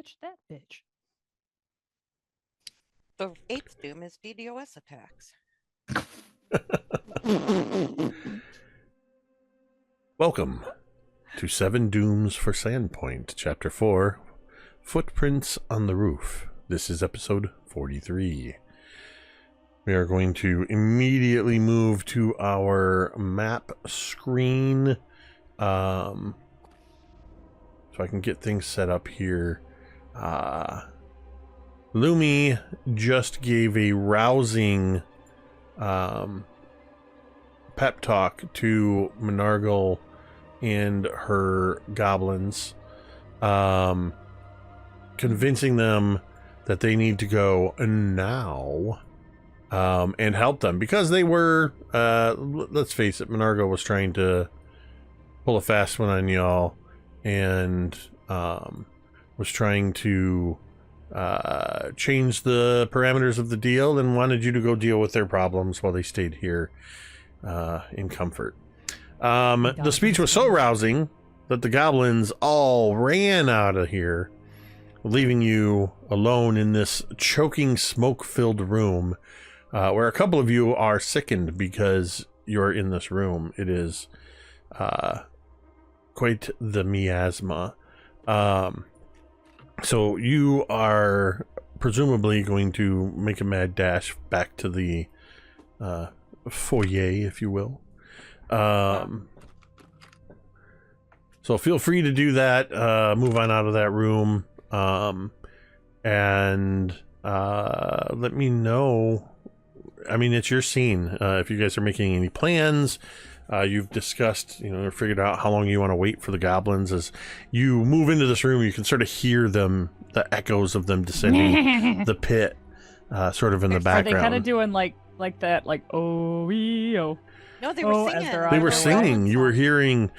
bitch, that bitch. The 8th doom is DDoS attacks. Welcome to 7 Dooms for Sandpoint, Chapter 4, Footprints on the Roof. This is episode 43. We are going to immediately move to our map screen, so I can get things set up here. Lumi just gave a rousing pep talk to Menargle and her goblins, convincing them that they need to go now and help them, because they were, let's face it, Menargle was trying to pull a fast one on y'all and was trying to change the parameters of the deal and wanted you to go deal with their problems while they stayed here in comfort. The speech was so rousing that the goblins all ran out of here, leaving you alone in this choking, smoke-filled room, where a couple of you are sickened because you're in this room. It is quite the miasma. So you are presumably going to make a mad dash back to the foyer, if you will. So feel free to do that. Move on out of that room, and let me know. I mean, it's your scene. If you guys are making any plans, you've discussed, figured out how long you want to wait for the goblins. As you move into this room, you can sort of hear them, the echoes of them descending the pit, sort of in the background. Are they kind of doing like that, like oh? No, they were singing. They were singing. You were hearing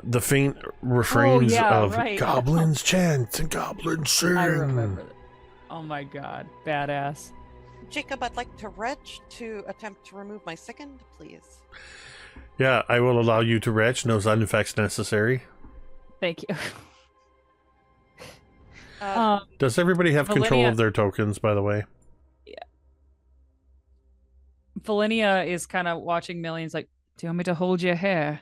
the faint refrains of goblins chant and goblins sing. I remember that. Oh my god, badass. Jacob, I'd like to retch to attempt to remove my second, please. Yeah, I will allow you to retch. No side effects necessary. Thank you. Does everybody have control of their tokens, by the way? Yeah. Velynia is kind of watching Millie and is like, do you want me to hold your hair?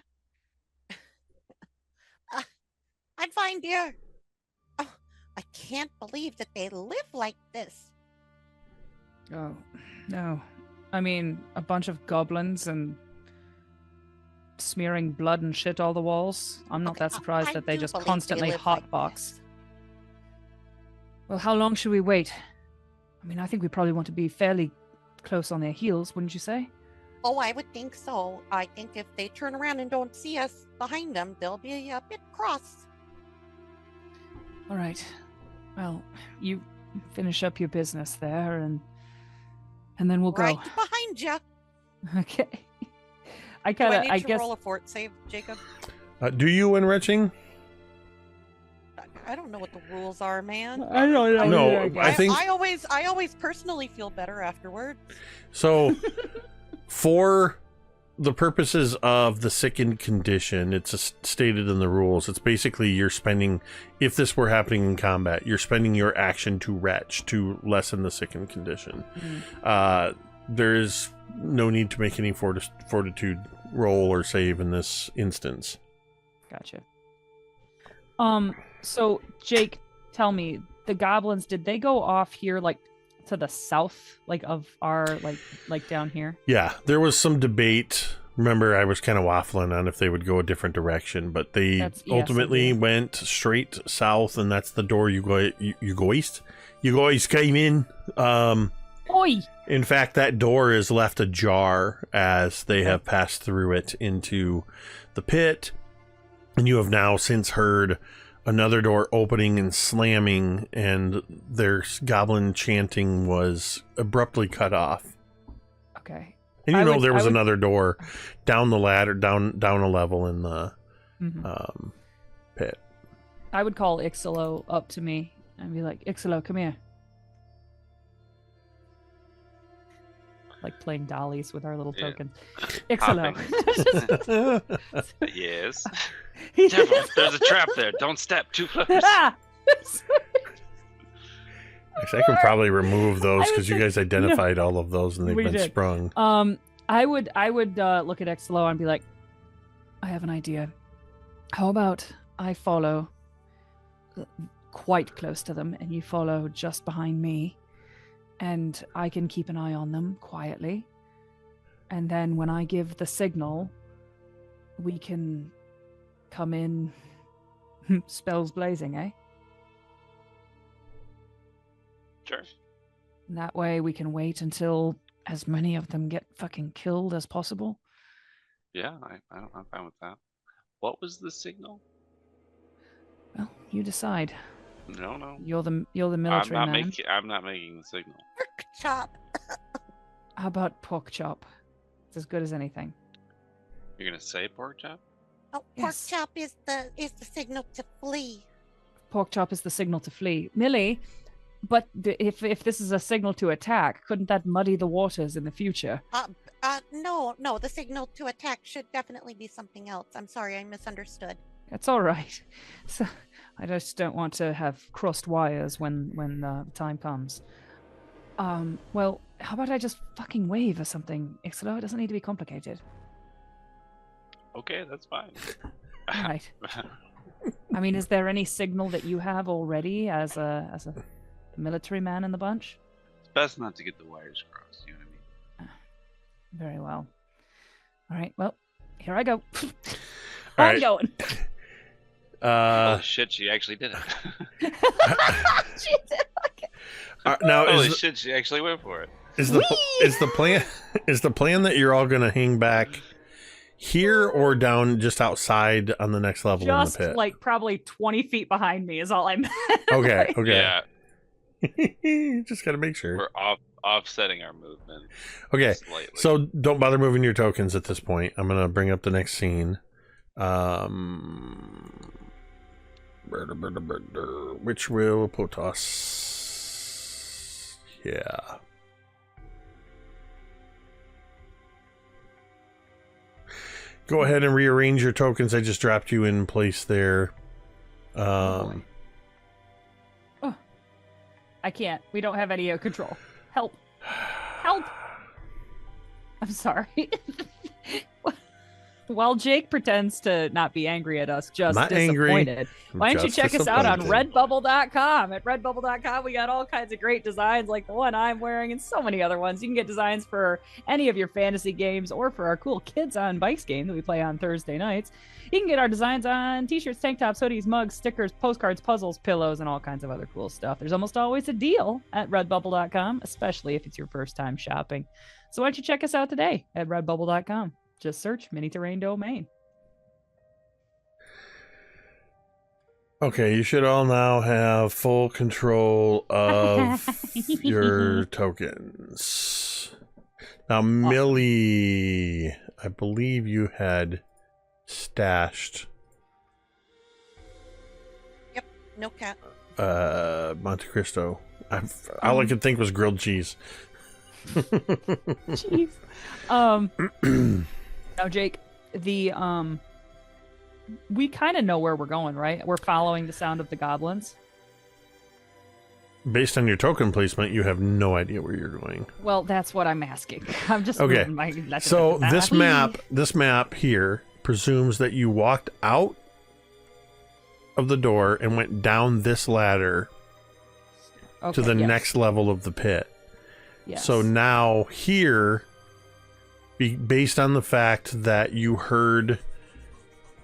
I'm fine, dear. Oh, I can't believe that they live like this. Oh, no. I mean, a bunch of goblins and smearing blood and shit all the walls. I'm not that surprised that they just constantly hotbox. Well, how long should we wait? I mean, I think we probably want to be fairly close on their heels, wouldn't you say? Oh, I would think so. I think if they turn around and don't see us behind them, they'll be a bit cross. All right. Well, you finish up your business there, and then we'll go. Right behind you. Okay. I guess roll a fort save, Jacob? Do you when retching? I don't know what the rules are, man. I don't know. No, I think I always personally feel better afterward. So, for the purposes of the sickened condition, it's stated in the rules. It's basically you're spending, if this were happening in combat, you're spending your action to retch to lessen the sickened condition. There is no need to make any fortitude roll or save in this instance. Gotcha. So Jake, tell me, the goblins, did they go off here like to the south, like of our like down here? Yeah, there was some debate. Remember, I was kind of waffling on if they would go a different direction, but they ultimately went straight south, and that's the door you guys came in. Oi! In fact, that door is left ajar as they have passed through it into the pit, and you have now since heard another door opening and slamming, and their goblin chanting was abruptly cut off. Okay. And there was another door down the ladder, down a level in the pit. I would call Icselo up to me and be like, Icselo, come here. Like playing dollies with our little tokens. Icselo. Yes. Devil, there's a trap there. Don't step too close. Actually, I could probably remove those because you guys identified all of those and they've been sprung. I would look at Icselo and be like, I have an idea. How about I follow quite close to them and you follow just behind me, and I can keep an eye on them quietly. And then when I give the signal, we can come in spells blazing, eh? Sure. And that way we can wait until as many of them get fucking killed as possible. Yeah, I'm fine with that. What was the signal? Well, you decide. No. You're the military man. I'm not making the signal. Pork chop. How about pork chop? It's as good as anything. You're gonna say pork chop? Oh, Yes. pork chop is the signal to flee. Pork chop is the signal to flee. Millie, but if this is a signal to attack, couldn't that muddy the waters in the future? No, the signal to attack should definitely be something else. I'm sorry, I misunderstood. That's all right. So I just don't want to have crossed wires when the time comes. Well, how about I just fucking wave or something, Icselo? It doesn't need to be complicated. Okay, that's fine. All right. I mean, is there any signal that you have already as a military man in the bunch? It's best not to get the wires crossed, you know what I mean? Very well. All right, well, here I go. All I'm right. going. Oh shit, she actually did it. Now, Holy shit, she actually went for it. Is the plan that you're all gonna hang back here or down just outside on the next level Just in the pit? like probably 20 feet behind me is all I'm. Okay. Yeah, Just gotta make sure. we're offsetting our movement. Okay, Slightly. so don't bother moving your tokens at this point. I'm gonna bring up the next scene. Which will put us... Yeah. Go ahead and rearrange your tokens. I just dropped you in place there. Oh, I can't. We don't have any control. Help. Help. I'm sorry. While Jake pretends to not be angry at us, just Not disappointed. angry, Why don't you just check us out on disappointed. redbubble.com? At redbubble.com, we got all kinds of great designs like the one I'm wearing and so many other ones. You can get designs for any of your fantasy games or for our cool Kids on Bikes game that we play on Thursday nights. You can get our designs on t-shirts, tank tops, hoodies, mugs, stickers, postcards, puzzles, pillows, and all kinds of other cool stuff. There's almost always a deal at redbubble.com, especially if it's your first time shopping. So why don't you check us out today at redbubble.com? Just search Mini Terrain Domain. Okay, you should all now have full control of your tokens. Now, Millie, I believe you had stashed No cat. Monte Cristo. All I could think was grilled cheese. Jeez. Now, Jake, the we kind of know where we're going, right? We're following the sound of the goblins. Based on your token placement, you have no idea where you're going. Well, that's what I'm asking. I'm just Okay. moving So this map here presumes that you walked out of the door and went down this ladder to the next level of the pit. Yes. So now here, based on the fact that you heard,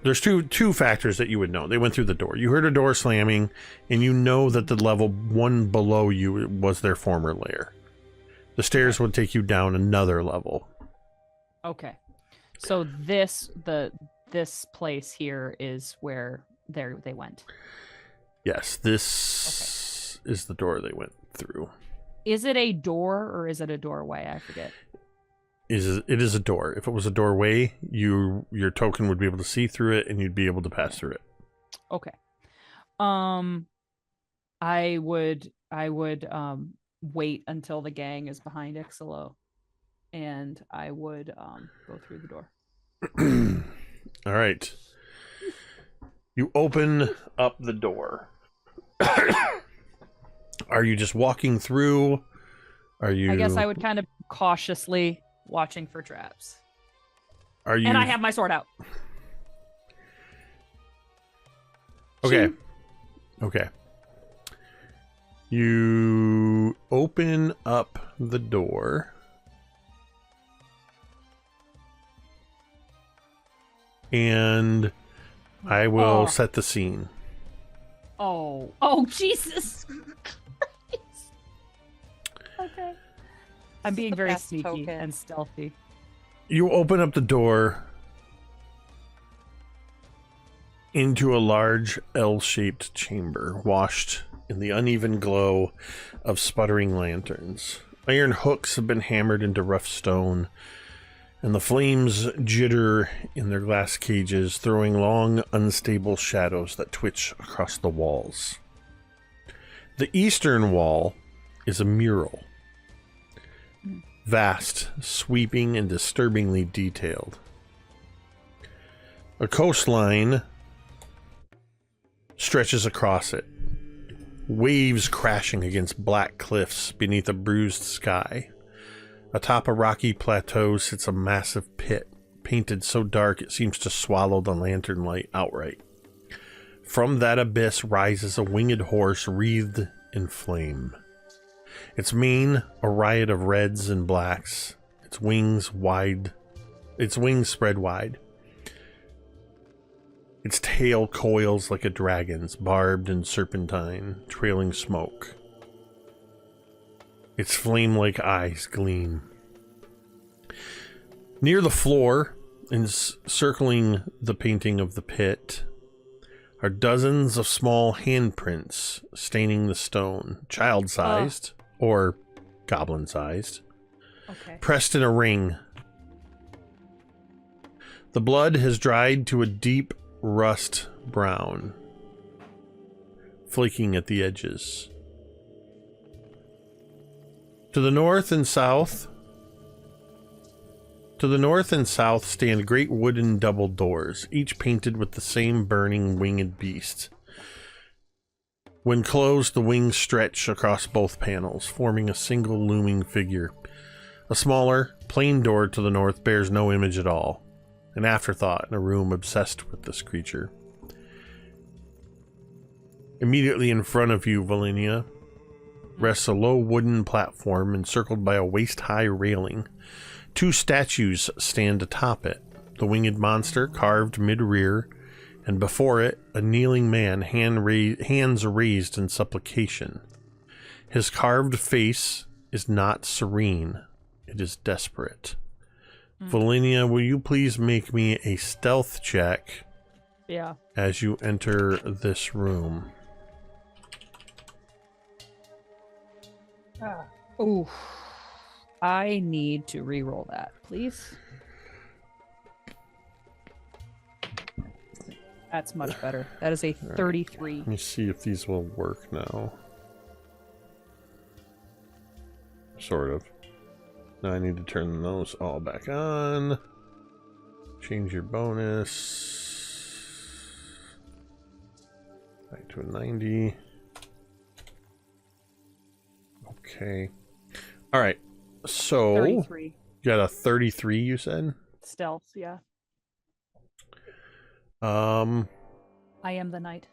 there's two factors that you would know. They went through the door. You heard a door slamming, and you know that the level one below you was their former lair. The stairs would take you down another level. Okay. So this place here is where they went. Yes, this is the door they went through. Is it a door or is it a doorway? I forget. It is a door. If it was a doorway, your token would be able to see through it and you'd be able to pass through it. Okay. I would wait until the gang is behind Icselo, and I would go through the door. All right. You open up the door. Are you just walking through? Are you? I guess I would kind of cautiously watching for traps. Are you? And I have my sword out. Okay. Okay. You open up the door. And I will set the scene. Oh, Jesus. Okay. I'm being very sneaky and stealthy. You open up the door into a large L-shaped chamber, washed in the uneven glow of sputtering lanterns. Iron hooks have been hammered into rough stone, and the flames jitter in their glass cages, throwing long, unstable shadows that twitch across the walls. The eastern wall is a mural. Vast, sweeping, and disturbingly detailed. A coastline stretches across it, waves crashing against black cliffs beneath a bruised sky. Atop a rocky plateau sits a massive pit, painted so dark it seems to swallow the lantern light outright. From that abyss rises a winged horse wreathed in flame. Its mane a riot of reds and blacks, its wings spread wide. Its tail coils like a dragon's, barbed and serpentine, trailing smoke. Its flame-like eyes gleam. Near the floor, encircling the painting of the pit, are dozens of small handprints staining the stone, child-sized or goblin-sized, pressed in a ring. The blood has dried to a deep rust brown, flaking at the edges. To the north and south stand great wooden double doors, each painted with the same burning winged beast. When closed, the wings stretch across both panels, forming a single looming figure. A smaller, plain door to the north bears no image at all, an afterthought in a room obsessed with this creature. Immediately in front of you, Velynia, rests a low wooden platform encircled by a waist-high railing. Two statues stand atop it, the winged monster carved mid-rear, and before it, a kneeling man, hands raised in supplication. His carved face is not serene, it is desperate. Velynia, will you please make me a stealth check as you enter this room? Ooh. I need to re-roll that, please. That's much better. That is a 33. Let me see if these will work now. Sort of. Now I need to turn those all back on. Change your bonus. Back to a 90. Okay. Alright. So, 33. You got a 33, you said? Stealth, yeah. I am the knight.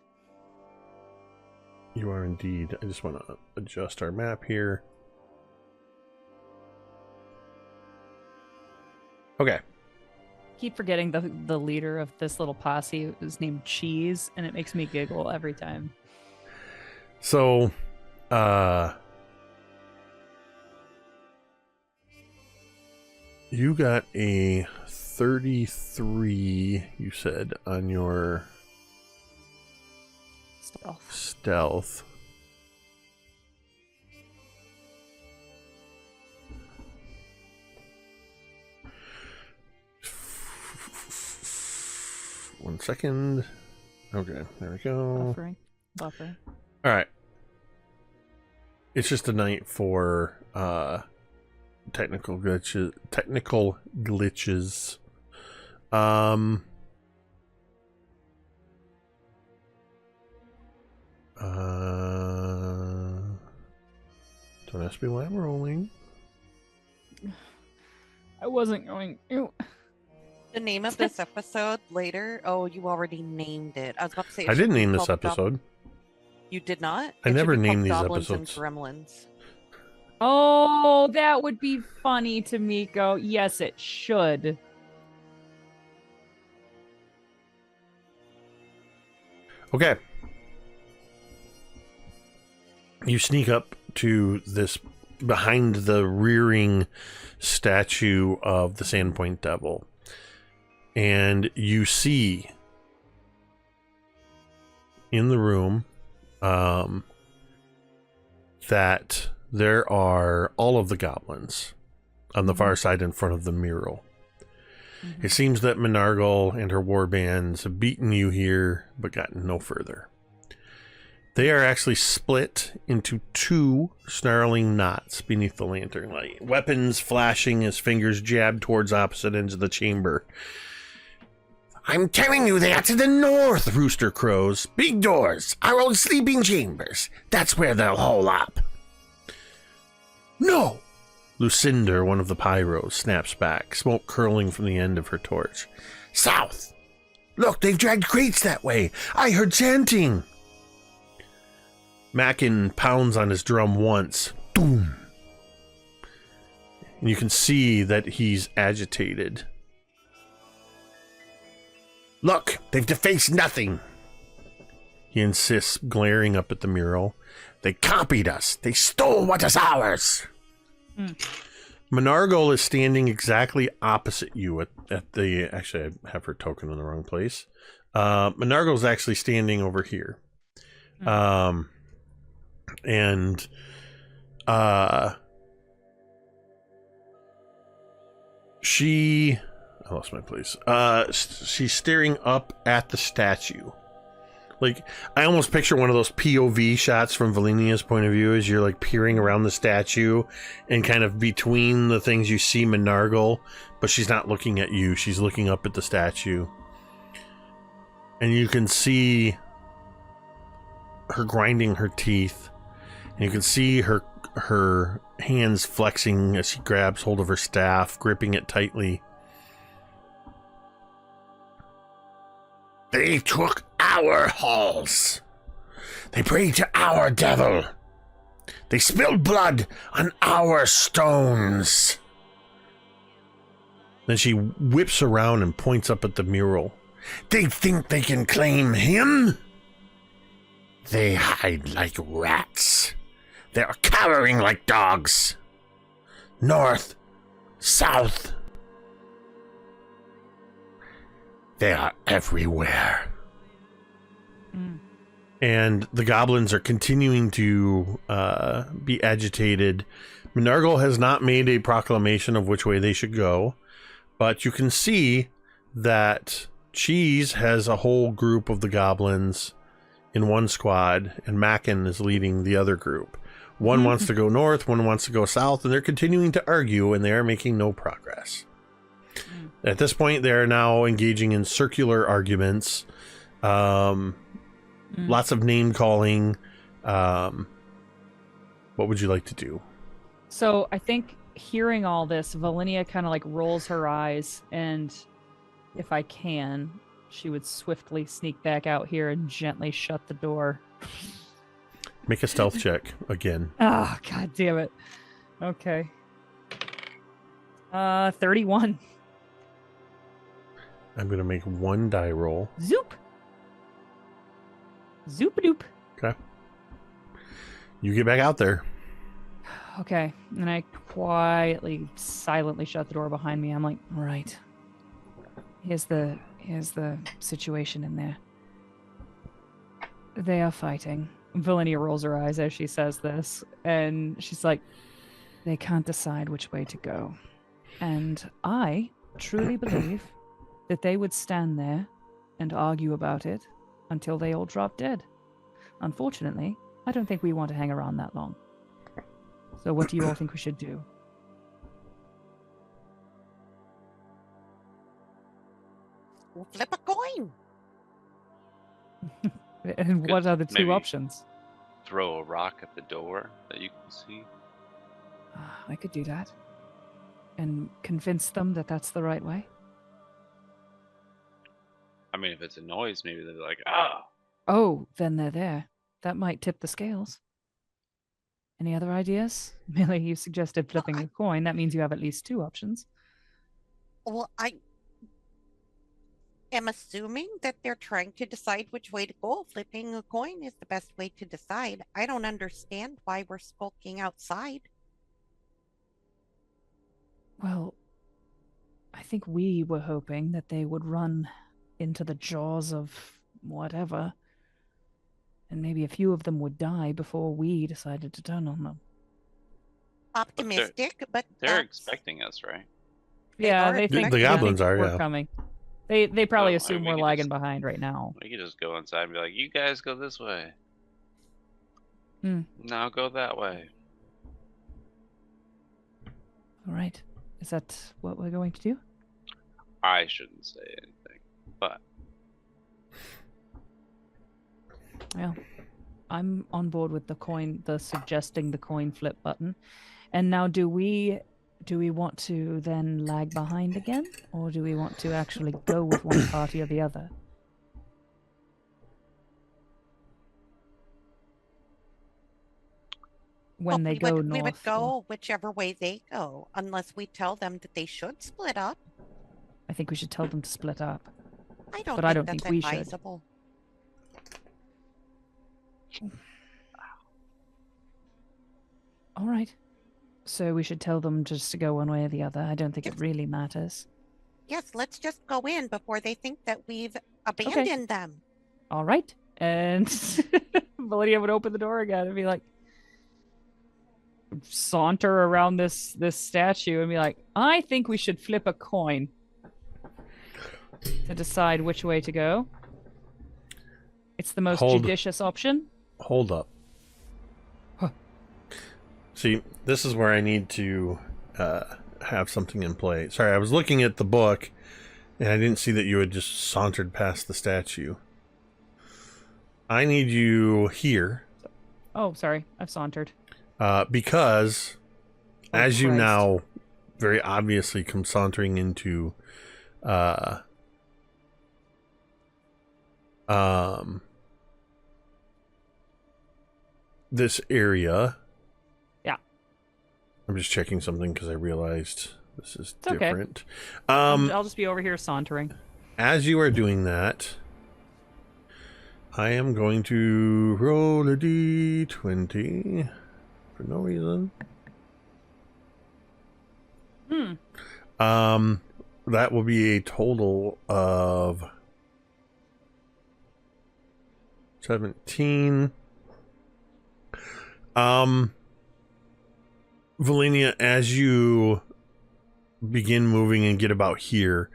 You are indeed. I just want to adjust our map here. Okay. Keep forgetting the leader of this little posse is named Cheese, and it makes me giggle every time. So, you got a 33, you said, on your stealth. One second. Okay, there we go. Buffering. All right. It's just a night for technical glitches. Don't ask me why I'm rolling. I wasn't going to. The name of this episode later. Oh, you already named it. I was about to say. I didn't name this episode. You did not? I never named these Goblins episodes. And Gremlins. Oh, that would be funny, Tamiko. Yes, it should. Okay. You sneak up to this behind the rearing statue of the Sandpoint Devil. And you see in the room that there are all of the goblins on the far side in front of the mural. It seems that Menargle and her war bands have beaten you here, but gotten no further. They are actually split into two snarling knots beneath the lantern light, weapons flashing as fingers jab towards opposite ends of the chamber. I'm telling you, they are to the north, Rooster crows. Big doors, our old sleeping chambers. That's where they'll hole up. No! Lucinda, one of the pyros, snaps back, smoke curling from the end of her torch. South! Look, they've dragged crates that way. I heard chanting. Mackin pounds on his drum once. Boom! And you can see that he's agitated. Look, they've defaced nothing. He insists, glaring up at the mural. They copied us. They stole what is ours. Menargle is standing exactly opposite you at the... Actually, I have her token in the wrong place. Menargle's actually standing over here. And she... I lost my place. She's staring up at the statue. Like, I almost picture one of those POV shots from Velynia's point of view as you're like peering around the statue and kind of between the things you see Menargle, but she's not looking at you. She's looking up at the statue. And you can see her grinding her teeth. And you can see her hands flexing as she grabs hold of her staff, gripping it tightly. They took our halls. They prayed to our devil. They spilled blood on our stones. Then she whips around and points up at the mural. They think they can claim him? They hide like rats. They're cowering like dogs. North, south. They are everywhere. And the goblins are continuing to be agitated. Menargle has not made a proclamation of which way they should go, but you can see that Cheese has a whole group of the goblins in one squad, and Mackin is leading the other group. One wants to go north, one wants to go south, and they're continuing to argue, and they are making no progress. At this point, they're now engaging in circular arguments. Lots of name calling. What would you like to do? So I think hearing all this, Velynia kind of like rolls her eyes, and if I can, she would swiftly sneak back out here and gently shut the door. Make a stealth check again. Oh, god damn it. Okay. 31. I'm going to make one die roll. Zoop. Zoop-a-doop. Okay. You get back out there. Okay. And I quietly, silently shut the door behind me. I'm like, all right. Here's the situation in there. They are fighting. Velynia rolls her eyes as she says this, and she's like, they can't decide which way to go. And I truly believe that they would stand there and argue about it until they all drop dead. Unfortunately, I don't think we want to hang around that long. So what do you all think we should do? We'll flip a coin. And what are the two maybe options? Throw a rock at the door that you can see. I could do that. And convince them that that's the right way. I mean, if it's a noise, maybe they're like, ah. Oh, then they're there. That might tip the scales. Any other ideas? Millie, you suggested flipping a coin. That means you have at least 2 options. Well, I am assuming that they're trying to decide which way to go. Flipping a coin is the best way to decide. I don't understand why we're skulking outside. Well, I think we were hoping that they would run into the jaws of whatever, and maybe a few of them would die before we decided to turn on them. Optimistic, but they're expecting us, right? Yeah, they think the goblins are. We're Yeah, coming. They probably Well, assume we're lagging behind right now. We could just go inside and be like, "You guys go this way. Now go that way." All right. Is that what we're going to do? I shouldn't say anything, but Well, I'm on board with suggesting the coin flip button. And now do we want to then lag behind again? Or do we want to actually go with one party or the other? When they go north? We would go whichever way they go, unless we tell them that they should split up. I think we should tell them to split up. I don't But think that's we should. advisable. All right. So we should tell them just to go one way or the other. I don't think it really matters. Yes, let's just go in before they think that we've abandoned them. All right. And Velynia would open the door again and be like, saunter around this statue and be like, I think we should flip a coin to decide which way to go. It's the most judicious option. Hold up. Huh. See, this is where I need to have something in play. Sorry, I was looking at the book and I didn't see that you had just sauntered past the statue. I need you here. Oh, sorry. I've sauntered. Because as you Christ. now very obviously come sauntering into this area. Yeah. I'm just checking something because I realized this is it's different. Okay. I'll just be over here sauntering. As you are doing that, I am going to roll a d20 for no reason. That will be a total of 17. Velynia, as you begin moving and get about here,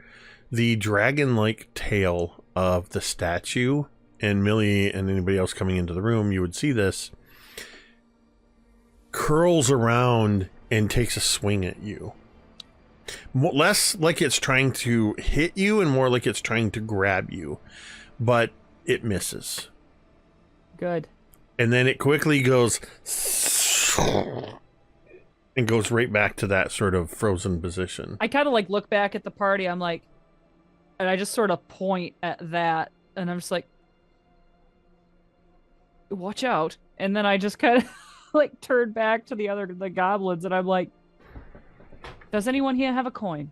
the dragon-like tail of the statue, and Millie and anybody else coming into the room, you would see this, curls around and takes a swing at you. Less like it's trying to hit you and more like it's trying to grab you, but it misses. Good. And then it quickly goes and goes right back to that sort of frozen position. I kind of like look back at the party. I'm like, and I just sort of point at that, and I'm just like, watch out. And then I just kind of like turn back to the goblins, and I'm like, does anyone here have a coin?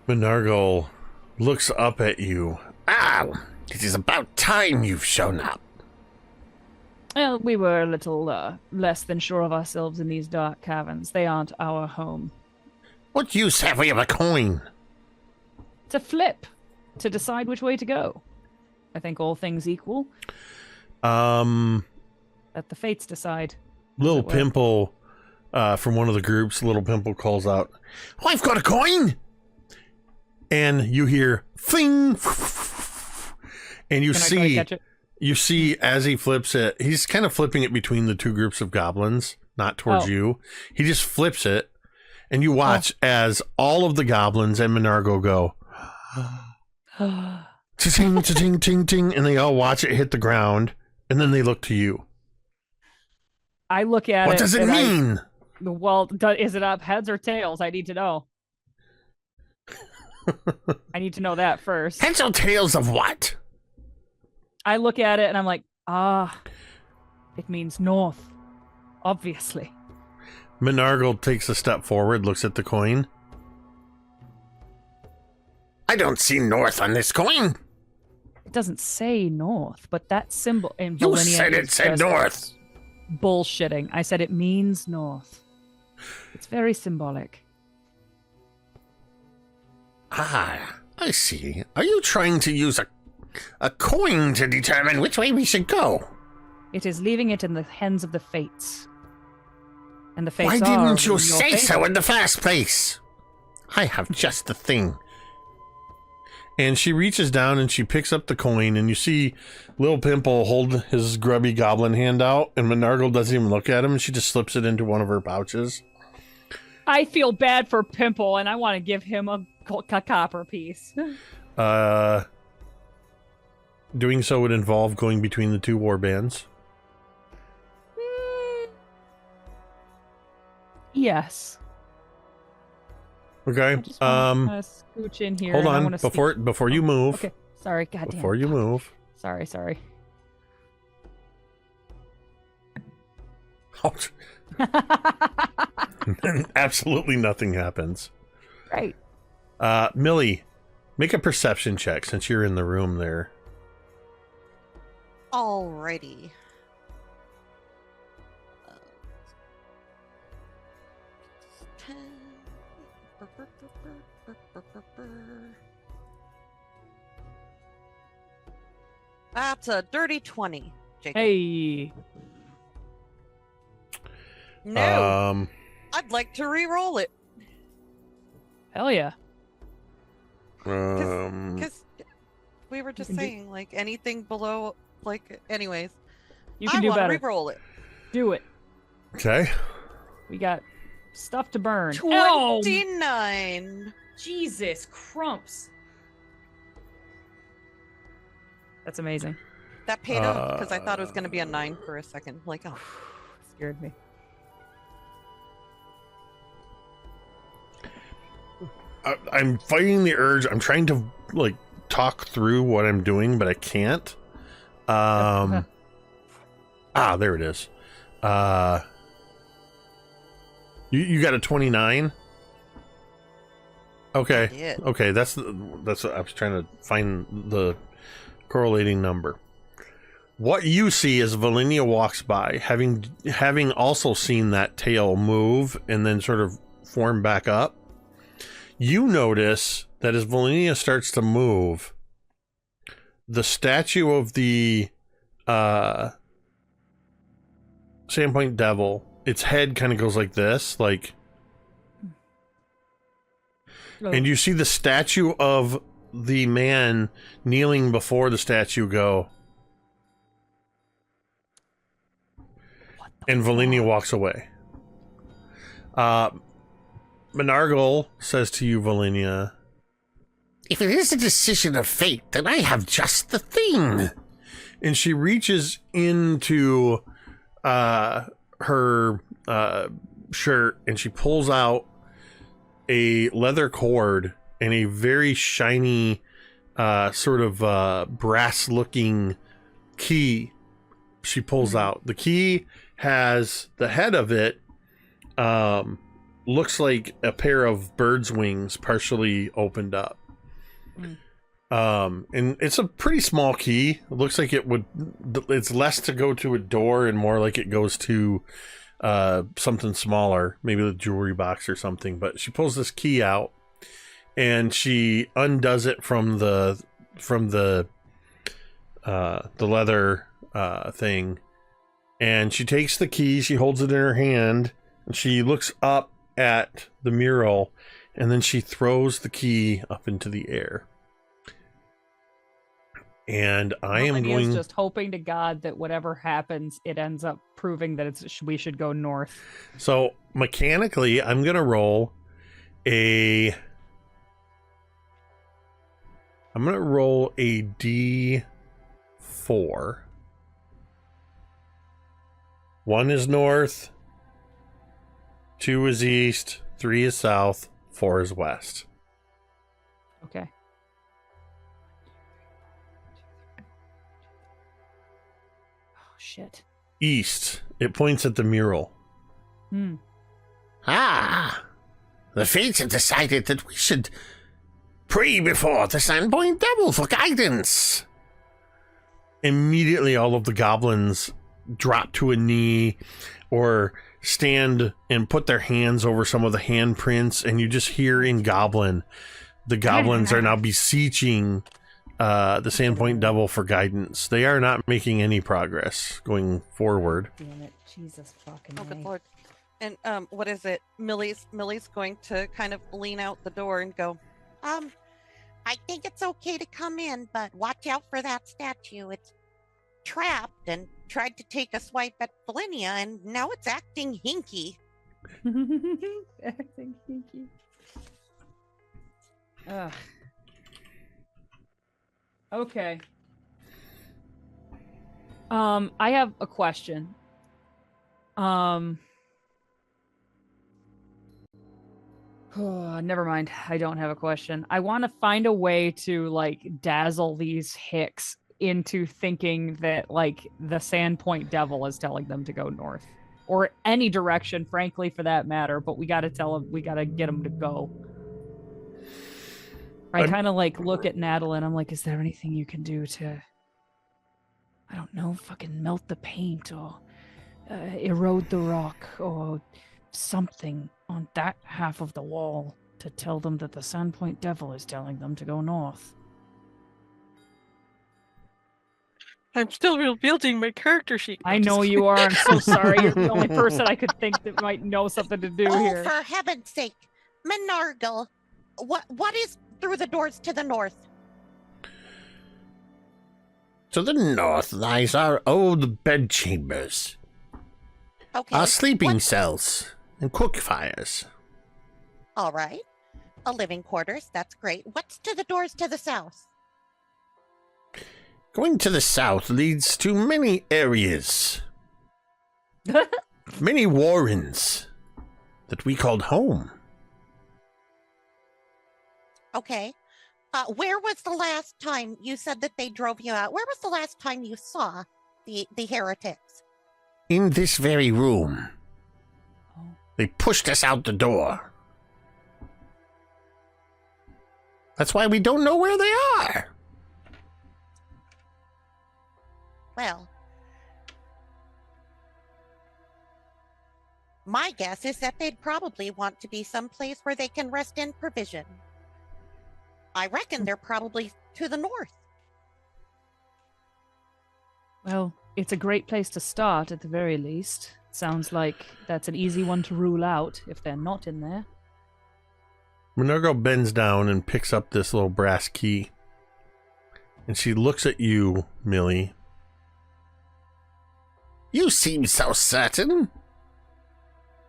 Menargle looks up at you. Ah, it is about time you've shown up. Well, we were a little less than sure of ourselves in these dark caverns. They aren't our home. What use have we of a coin? To flip, to decide which way to go. I think all things equal. Let the fates decide. Little Pimple, from one of the groups, Little Pimple calls out, I've got a coin! And you hear, fling! And you see as he flips it, he's kind of flipping it between the two groups of goblins, not towards you. He just flips it, and you watch as all of the goblins and Menargo go, ting, ting, ting, ting, and they all watch it hit the ground. And then they look to you. I look at it. What does it mean? Is it up heads or tails? I need to know. I need to know that first. Heads or tails of what? I look at it and I'm like, it means north. Obviously. Menargle takes a step forward, looks at the coin. I don't see north on this coin. It doesn't say north, but that symbol in You Velynia said it said north. Bullshitting. I said it means north. It's very symbolic. Ah, I see. Are you trying to use a coin to determine which way we should go? It is leaving it in the hands of the fates. And the fates Why are didn't you in your say favor. so in the first place? I have just the thing. And she reaches down and she picks up the coin, and you see Lil Pimple hold his grubby goblin hand out, and Menargle doesn't even look at him, and she just slips it into one of her pouches. I feel bad for Pimple, and I want to give him a copper piece. Doing so would involve going between the two war bands. Yes. Okay. I just want to scooch in here. Hold and I on wanna before you move. Okay. Sorry. Goddamn. Before you move. Sorry. Absolutely nothing happens. Right. Millie, make a perception check since you're in the room there. Alrighty. That's a dirty 20, Jacob. Hey. No. I'd like to re-roll it. Hell yeah. Because we were just saying, like, anything below, like, anyways. You can do better. Re-roll it. Do it. Okay. We got stuff to burn. 29. Jesus crumps. That's amazing. That paid off because I thought it was going to be a 9 for a second. Like, oh, scared me. I'm fighting the urge. I'm trying to like talk through what I'm doing, but I can't. There it is. You got a 29? Okay. Okay, that's what I was trying to find the correlating number. What you see as Velynia walks by, having also seen that tail move and then sort of form back up, you notice that as Velynia starts to move, the statue of the Sandpoint Devil, its head kind of goes like this, like, and you see the statue of the man kneeling before the statue go, and Velynia walks away. Menargle says to you, Velynia, if it is a decision of fate, then I have just the thing. And she reaches into her shirt and she pulls out a leather cord and a very shiny sort of brass looking key she pulls out. The key has the head of it looks like a pair of bird's wings partially opened up. And it's a pretty small key. It looks like it's less to go to a door and more like it goes to something smaller, maybe the jewelry box or something. But she pulls this key out and she undoes it from the leather thing, and she takes the key, she holds it in her hand, and she looks up at the mural, and then she throws the key up into the air. And I am going just hoping to God that whatever happens, it ends up proving that we should go north. So mechanically, I'm going to roll a D4. 1 is north, 2 is east, 3 is south, 4 is west. Okay. Oh, shit. East. It points at the mural. Ah, the fates have decided that we should pray before the Sandpoint Devil for guidance. Immediately, all of the goblins drop to a knee or stand and put their hands over some of the handprints, and you just hear in Goblin, the goblins are now beseeching the Sandpoint Devil for guidance. They are not making any progress going forward. Damn it. Jesus fucking Oh, good A. lord. And what is it? Millie's going to kind of lean out the door and go, I think it's okay to come in, but watch out for that statue. It's trapped and tried to take a swipe at Velynia, and now it's acting hinky. Acting hinky. Ugh. Okay. I have a question. Oh, never mind. I don't have a question. I want to find a way to like dazzle these hicks into thinking that like the Sandpoint Devil is telling them to go north or any direction, frankly, for that matter. But we got to tell them, we got to get them to go. I kind of like look at Natalin. I'm like, is there anything you can do to, I don't know, fucking melt the paint or erode the rock or something on that half of the wall to tell them that the Sandpoint Devil is telling them to go north? I'm still rebuilding my character sheet. I know you are. I'm so sorry. You're the only person I could think that might know something to do here. For heaven's sake, Menargle, what is through the doors to the north? To the north lies our old bedchambers, Okay. our sleeping cells, and cook fires. All right. A living quarters. That's great. What's to the doors to the south? Going to the south leads to many areas, many warrens that we called home. Okay. Where was the last time you said that they drove you out? Where was the last time you saw the heretics? In this very room. They pushed us out the door. That's why we don't know where they are. Well, my guess is that they'd probably want to be someplace where they can rest in provision. I reckon they're probably to the north. Well, it's a great place to start at the very least. Sounds like that's an easy one to rule out if they're not in there. Menargo bends down and picks up this little brass key. And she looks at you, Millie. You seem so certain.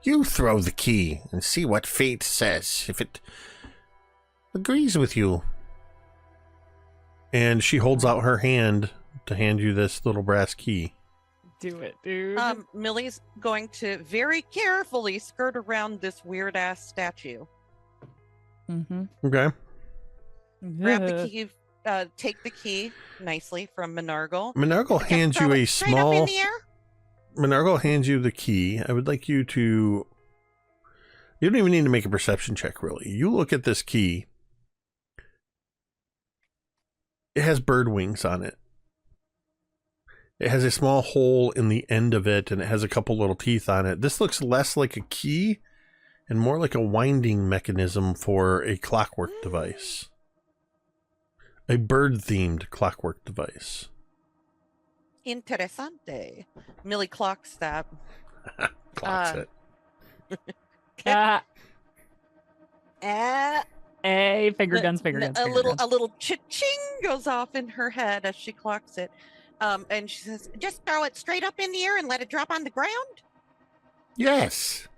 You throw the key and see what fate says, if it agrees with you. And she holds out her hand to hand you this little brass key. Do it, dude. Millie's going to very carefully skirt around this weird ass statue. Mm-hmm. Okay. Grab the key, take the key nicely from Menargle. Menargle hands you a Straight up in small... the air? Menargle hands you the key. I would like you to... You don't even need to make a perception check, really. You look at this key. It has bird wings on it. It has a small hole in the end of it, and it has a couple little teeth on it. This looks less like a key and more like a winding mechanism for a clockwork device. A bird-themed clockwork device. Interessante. Millie clocks that. Clocks it. Hey, finger guns. A little cha-ching goes off in her head as she clocks it. And she says, just throw it straight up in the air and let it drop on the ground? Yes.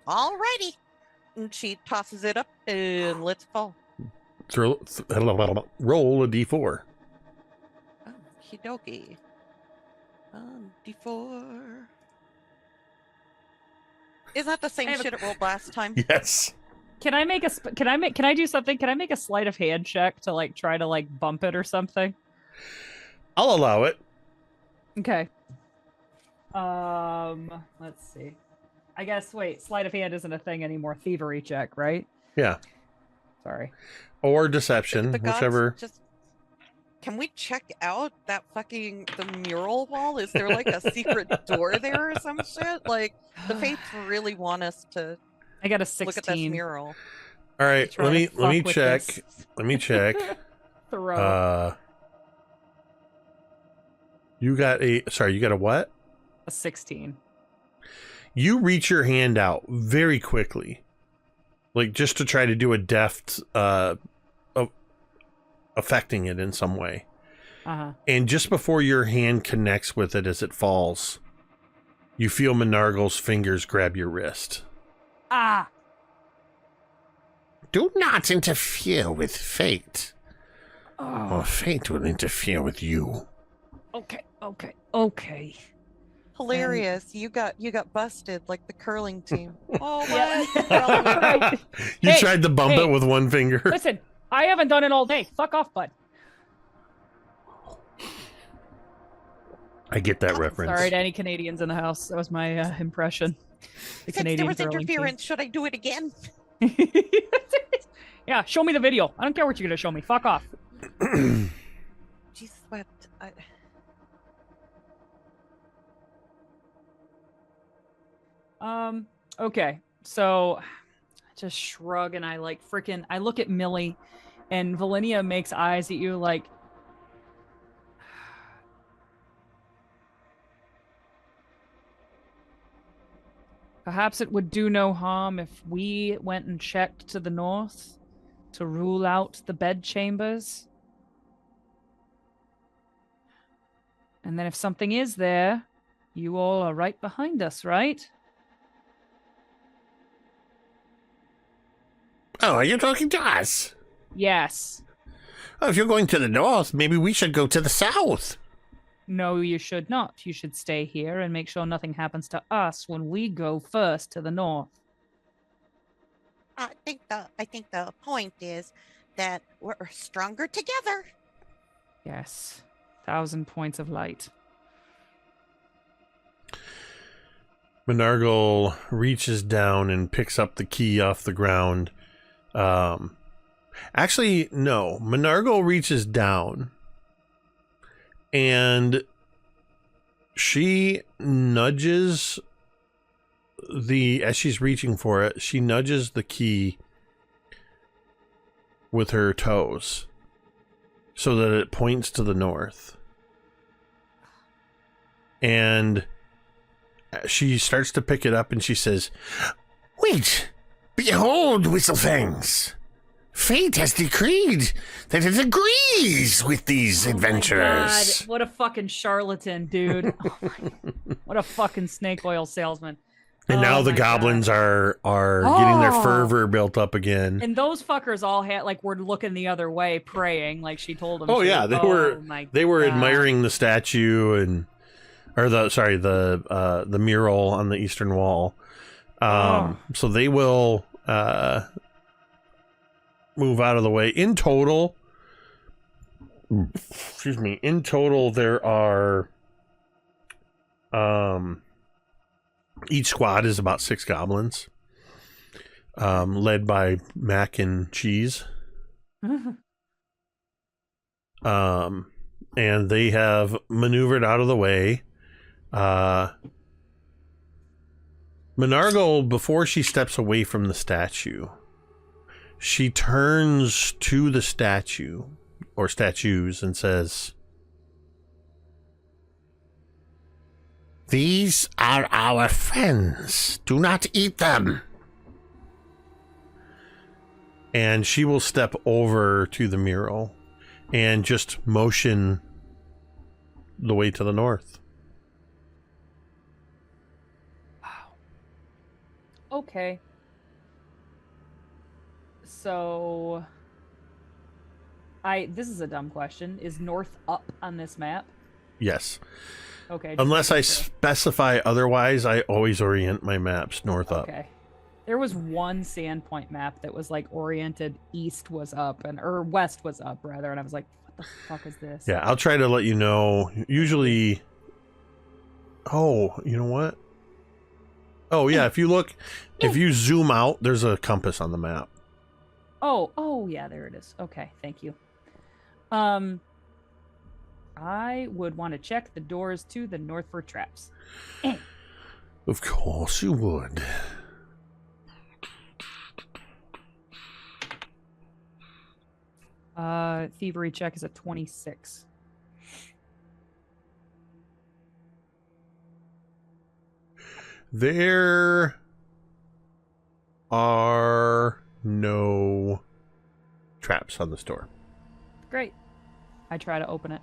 Alrighty. And she tosses it up and lets it fall. Roll a d4. Okie dokie. D4. Is that the same shit it rolled last time? Yes. Can I make a can I do something? Can I make a sleight of hand check to like try to like bump it or something? I'll allow it. Okay. Let's see. I guess wait, sleight of hand isn't a thing anymore. Thievery check, right? Yeah. Sorry. Or deception, The gods whichever. just... Can we check out that the mural wall? Is there like a secret door there or some shit? Like the fates really want us to I got a 16. look at this mural. All right, Try to let fuck me with check. this. Let me check. Throw You got a what? a 16. You reach your hand out very quickly, like just to try to do a deft affecting it in some way. Uh-huh. And just before your hand connects with it as it falls, you feel Menargle's fingers grab your wrist. Ah! Do not interfere with fate, Oh. or fate will interfere with you. Okay. Hilarious. You got busted like the curling team. Oh Yeah. what? Right. You Hey, tried to bump hey. it with one finger. Listen, I haven't done it all day. Fuck off, bud. I get that reference. Sorry to any Canadians in the house. That was my impression. The Since there Canadian was curling team. interference, should I do it again? Yeah, show me the video. I don't care what you're gonna show me. Fuck off. Jeez, what? Okay. So I just shrug and I like I look at Millie and Velynia makes eyes at you like perhaps it would do no harm if we went and checked to the north to rule out the bed chambers. And then if something is there, you all are right behind us, right? Oh, are you talking to us? Yes. Oh, if you're going to the north, maybe we should go to the south. No, you should not. You should stay here and make sure nothing happens to us when we go first to the north. I think the point is that we're stronger together. Yes. 1,000 points of light. Menargle reaches down and picks up the key off the ground. Actually, no. Menargle reaches down and she nudges as she's reaching for it, she nudges the key with her toes so that it points to the north. And she starts to pick it up and she says, Wait! Behold, Whistlefangs! Fate has decreed that it agrees with these adventurers. God, what a fucking charlatan, dude. Oh what a fucking snake oil salesman. and now the my goblins God. are getting their Oh. fervor built up again. And those fuckers all had were looking the other way, praying, like she told them. Oh to. yeah, they were God. admiring the statue the mural on the eastern wall. So they will move out of the way. In total, there are each squad is about 6 goblins, led by Mac and Cheese. And they have maneuvered out of the way. Menargle, before she steps away from the statue, she turns to the statue or statues and says, These are our friends. Do not eat them. and she will step over to the mural and just motion the way to the north. Okay. So this is a dumb question. Is north up on this map? Yes. Okay. just Unless I making sure. specify otherwise, I always orient my maps north up. Okay. There was one Sandpoint map that was like oriented east was up or west was up rather, and I was like, what the fuck is this? Yeah, I'll try to let you know. Usually, oh, you know what? Oh yeah, if you zoom out, there's a compass on the map. Oh yeah, there it is. Okay, thank you. I would want to check the doors to the north for traps. Of course you would. Thievery check is a 26. There are no traps on this door. Great. I try to open it.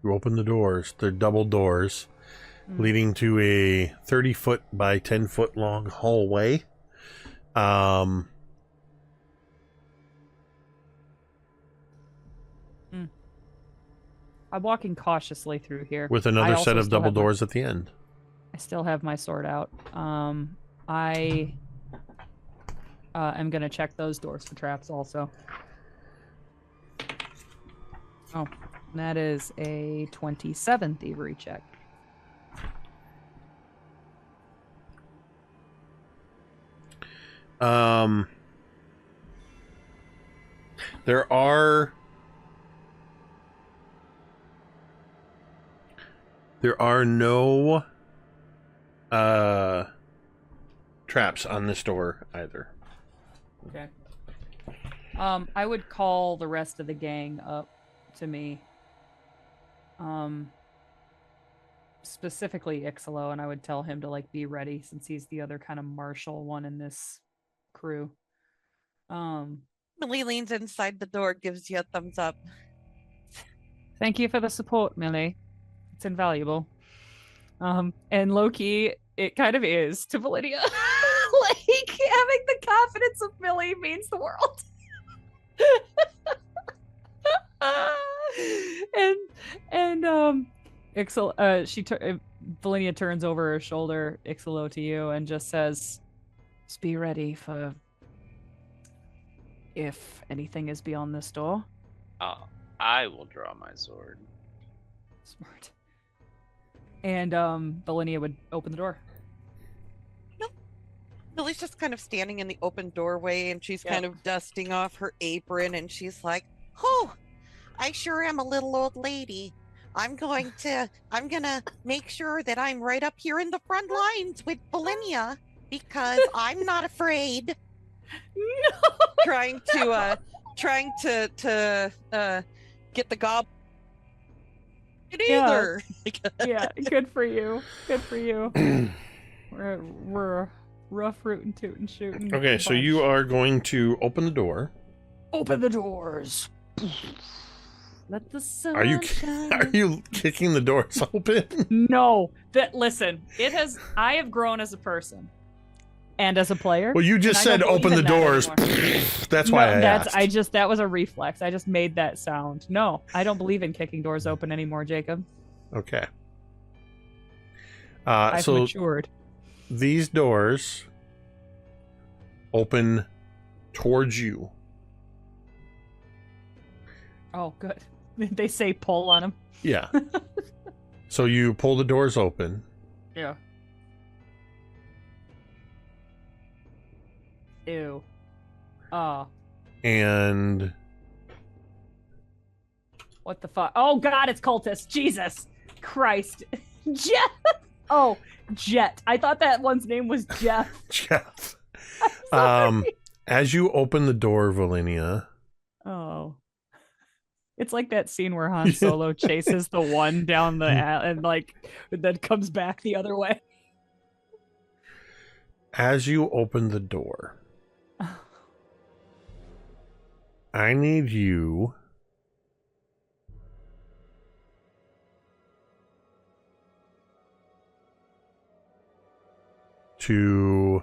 You open the doors. They're double doors leading to a 30-foot by 10-foot long hallway. I'm walking cautiously through here. With another set of double doors at the end. I still have my sword out. I am going to check those doors for traps also. Oh, that is a 27 thievery check. There are no traps on this door either. Okay. I would call the rest of the gang up to me. Specifically Icselo, and I would tell him to like be ready since he's the other kind of martial one in this crew. Millie leans inside the door, gives you a thumbs up. Thank you for the support, Millie. It's invaluable. And low-key, it kind of is to Velynia. Like, having the confidence of Millie means the world. Icselo, Velynia turns over her shoulder, Icselo, to you, and just says, "Just be ready for if anything is beyond this door." Oh, I will draw my sword. Smart. And Velynia would open the door. Millie's just kind of standing in the open doorway, and she's kind of dusting off her apron, and she's like, "Oh, I sure am a little old lady. I'm gonna make sure that I'm right up here in the front lines with Velynia because I'm not afraid." No. Trying to get the goblin either. Yeah, good for you. Good for you. We're a rough rootin' tootin' shooting. Okay, so you are going to open the door. Open the doors. Let the sun Are you kicking the doors open? No. Listen, I have grown as a person and as a player. Well, you just said open the doors. That's why I asked. That was a reflex. I just made that sound. No, I don't believe in kicking doors open anymore, Jacob. Okay. I've matured. These doors open towards you. Oh, good. They say pull on them. Yeah. So you pull the doors open. Yeah. Ew. And what the fuck? Oh god, it's cultist. Jesus Christ. Jeff. Oh, Jet. I thought that one's name was Jeff. Jeff. As you open the door, Velynia. Oh. It's like that scene where Han Solo chases the one down the and like then comes back the other way. As you open the door, I need you to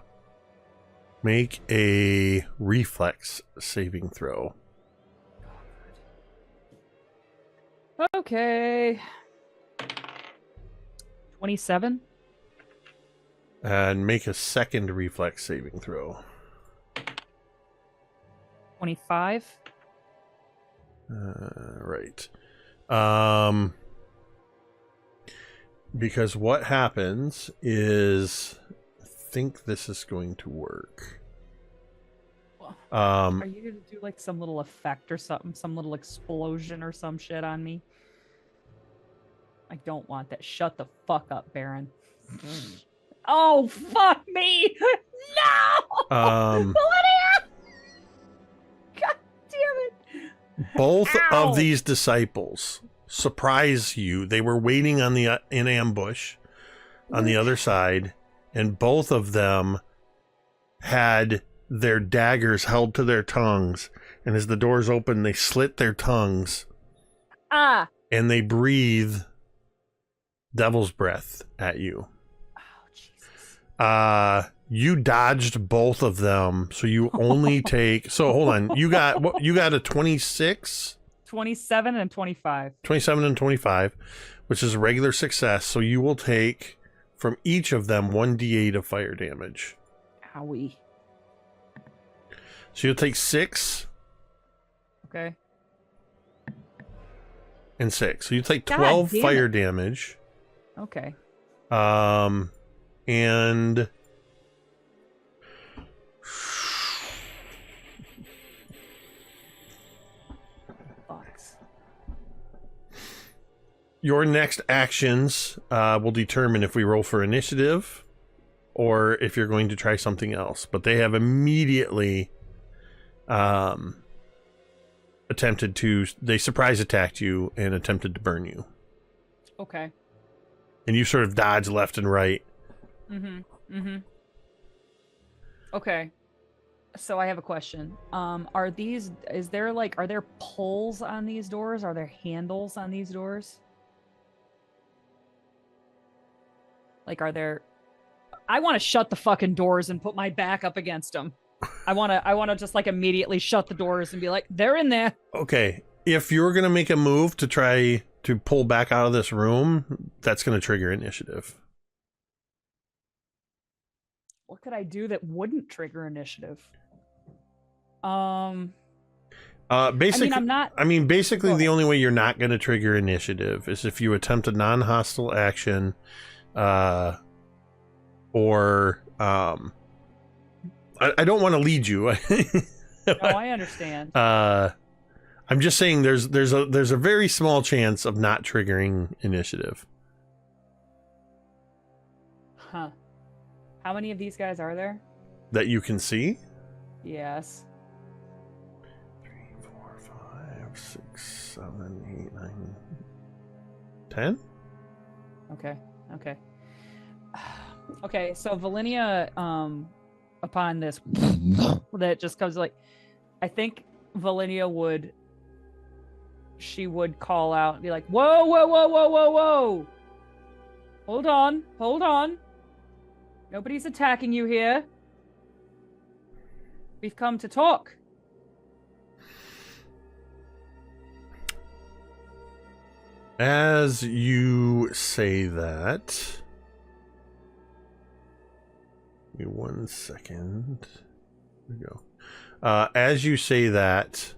Make a reflex saving throw. Okay. 27. And make a second reflex saving throw. 25. Right. Because what happens is, I think this is going to work. Are you gonna do like some little effect or something, some little explosion or some shit on me? I don't want that. Shut the fuck up, Baron. Oh, fuck me! No! Velynia! God damn it! Both Ow! of these disciples surprise you. They were waiting on the in ambush on the other side, and both of them had their daggers held to their tongues. And as the doors open, they slit their tongues. Ah! And they breathe devil's breath at you. Oh, Jesus. You dodged both of them, so you only take. So hold on, you got a 26, 27 and 25. 27 and 25, which is a regular success. So you will take from each of them 1d8 of fire damage. Owie. So you'll take 6 Okay. and 6. So you take God 12 damn fire it. damage. Okay. And Fucks. your next actions will determine if we roll for initiative or if you're going to try something else. But they have immediately attempted to... They surprise attacked you and attempted to burn you. Okay. And you sort of dodge left and right. Okay. So I have a question. Are there pulls on these doors? Are there handles on these doors? Like, are there... I want to shut the fucking doors and put my back up against them. I want to just like immediately shut the doors and be like, they're in there. Okay. If you're going to make a move to try to pull back out of this room, that's going to trigger initiative. What could I do that wouldn't trigger initiative? Basically, Go the ahead. only way you're not going to trigger initiative is if you attempt a non-hostile action, or I don't want to lead you. No, I understand. I'm just saying there's a very small chance of not triggering initiative. Huh. How many of these guys are there? That you can see? Yes. 3, 4, 5, 6, 7, 8, 9, 10? Okay. Okay, so Velynia, upon this, that just comes like, I think Velynia would call out and be like, whoa, whoa, whoa, whoa, whoa, whoa. Hold on. Nobody's attacking you here. We've come to talk. As you say that, give me 1 second. There we go. As you say that,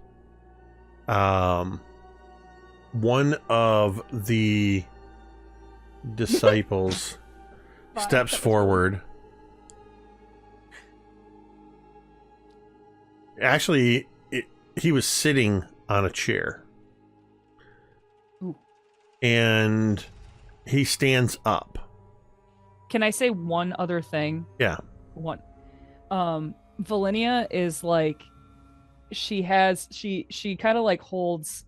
one of the disciples steps forward. Actually, he was sitting on a chair. Ooh. And he stands up. Can I say one other thing? Yeah. One. Velynia is like, she kind of like holds,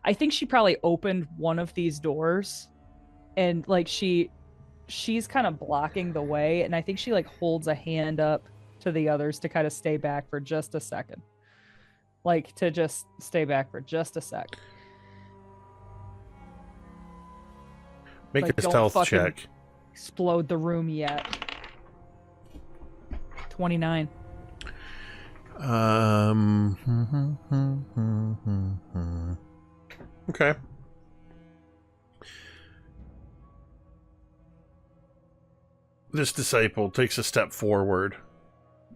I think she probably opened one of these doors and like she's kind of blocking the way, and I think she like holds a hand up to the others to kind of stay back for just a second. Like to just stay back for just a sec. Make Like, a don't stealth fucking check. Explode the room yet. 29. Okay. This disciple takes a step forward,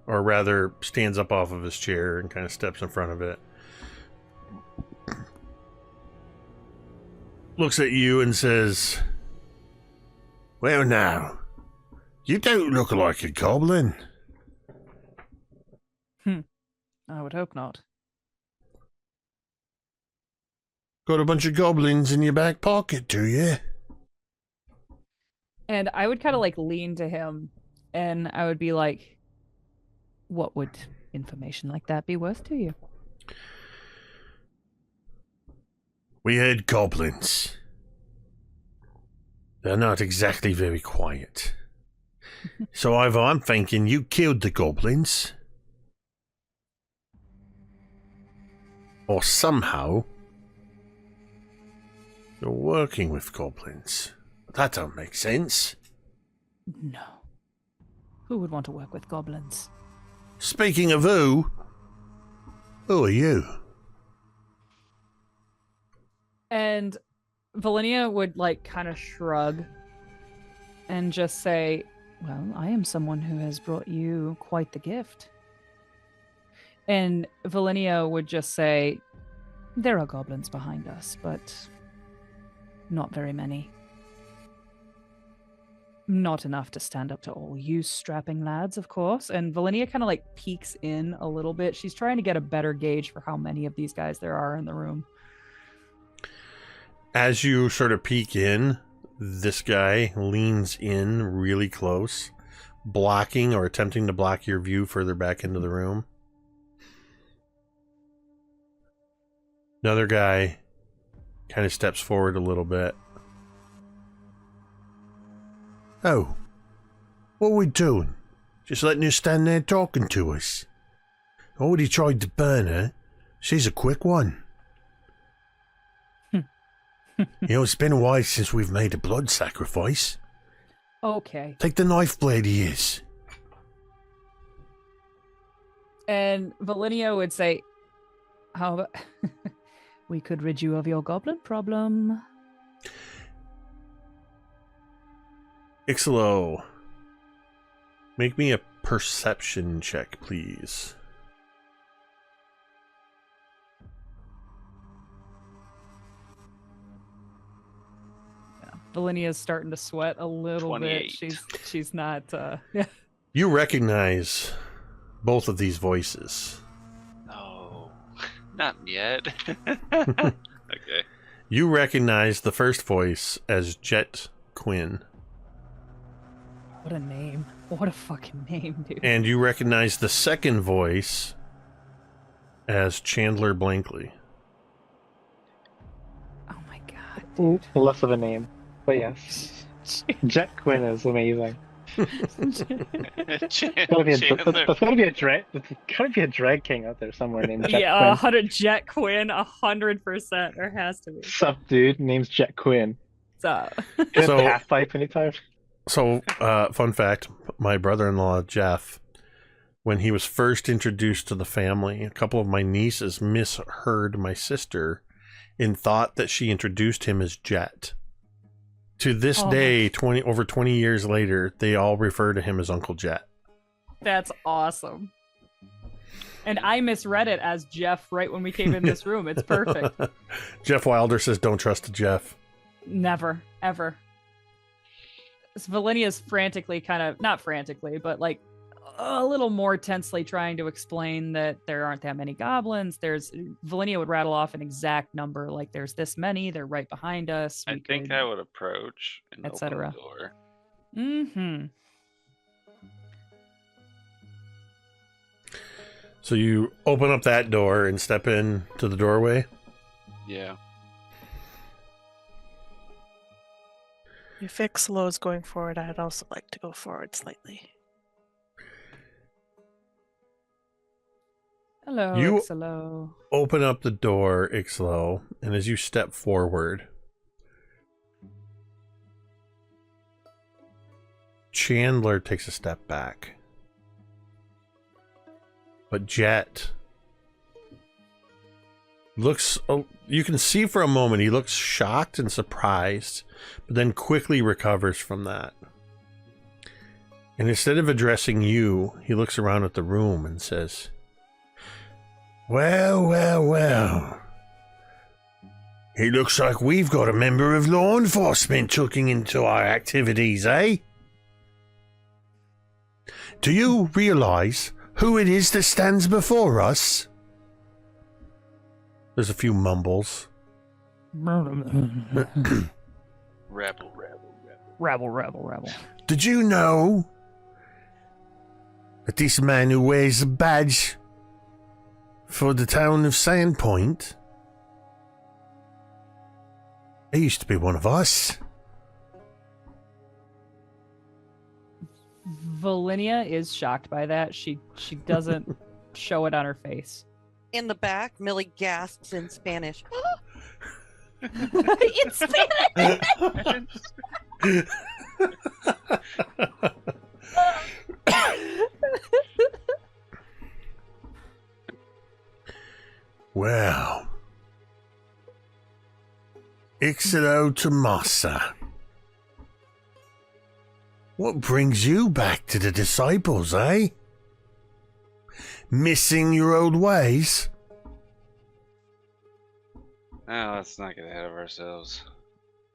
or rather stands up off of his chair and kind of steps in front of it. Looks at you and says, Well now, you don't look like a goblin. I would hope not. Got a bunch of goblins in your back pocket, do you? And I would kind of like lean to him and I would be like, what would information like that be worth to you? We heard goblins. They're not exactly very quiet. So either I'm thinking you killed the goblins, or somehow you're working with goblins. That don't make sense. No. Who would want to work with goblins? Speaking of who are you? And Velynia would like kind of shrug and just say, well, I am someone who has brought you quite the gift. And Velynia would just say, there are goblins behind us, but not very many. Not enough to stand up to all you strapping lads, of course. And Velynia kind of like peeks in a little bit. She's trying to get a better gauge for how many of these guys there are in the room. as you sort of peek in, this guy leans in really close, blocking or attempting to block your view further back into the room. Another guy kind of steps forward a little bit. Oh, what are we doing? Just letting you stand there talking to us. Already tried to burn her. She's a quick one. You know, it's been a while since we've made a blood sacrifice. Okay. Take the knife blade he is. And Velynia would say, how about we could rid you of your goblin problem. Icselo, make me a perception check, please. Velynia's starting to sweat a little 28. bit. She's not You recognize both of these voices. No, not yet. Okay. You recognize the first voice as Jet Quinn. What a name. What a fucking name, dude. And you recognize the second voice as Chandler Blankley. Oh my god. Less of a name, but yes. Jet Quinn is amazing. That's gotta be a drag king out there somewhere named Jet Yeah, Quinn. 100 Jet Quinn, 100%. There has to be. Sup, dude? Name's Jet Quinn. So, Did So- half pipe anytime? So, fun fact, my brother-in-law, Jeff, when he was first introduced to the family, a couple of my nieces misheard my sister and thought that she introduced him as Jet. To this Oh. day, over 20 years later, they all refer to him as Uncle Jet. that's awesome. And I misread it as Jeff right when we came in this room. It's perfect. Jeff Wilder says, don't trust a Jeff. Never, ever. Velynia's frantically not frantically, but like a little more tensely trying to explain that there aren't that many goblins. Velynia would rattle off an exact number, like there's this many, they're right behind us. I think I would approach and open etc. the door. Mm-hmm. So you open up that door and step in to the doorway. Yeah. If Icselo is going forward, I'd also like to go forward slightly. Hello, You- Icselo. Open up the door, Icselo, and as you step forward, Chandler takes a step back. But Jet looks, you can see for a moment he looks shocked and surprised, but then quickly recovers from that. And instead of addressing you, he looks around at the room and says, well, well, well. It looks like we've got a member of law enforcement looking into our activities, eh? Do you realize who it is that stands before us? There's a few mumbles. Rabble. Rabble. Did you know that this man who wears a badge for the town of Sandpoint, he used to be one of us? Velynia is shocked by that. She doesn't show it on her face. In the back, Millie gasps in Spanish. In Spanish! Well, Icselo to Massa. What brings you back to the disciples, eh? Missing your old ways? Now, let's not get ahead of ourselves.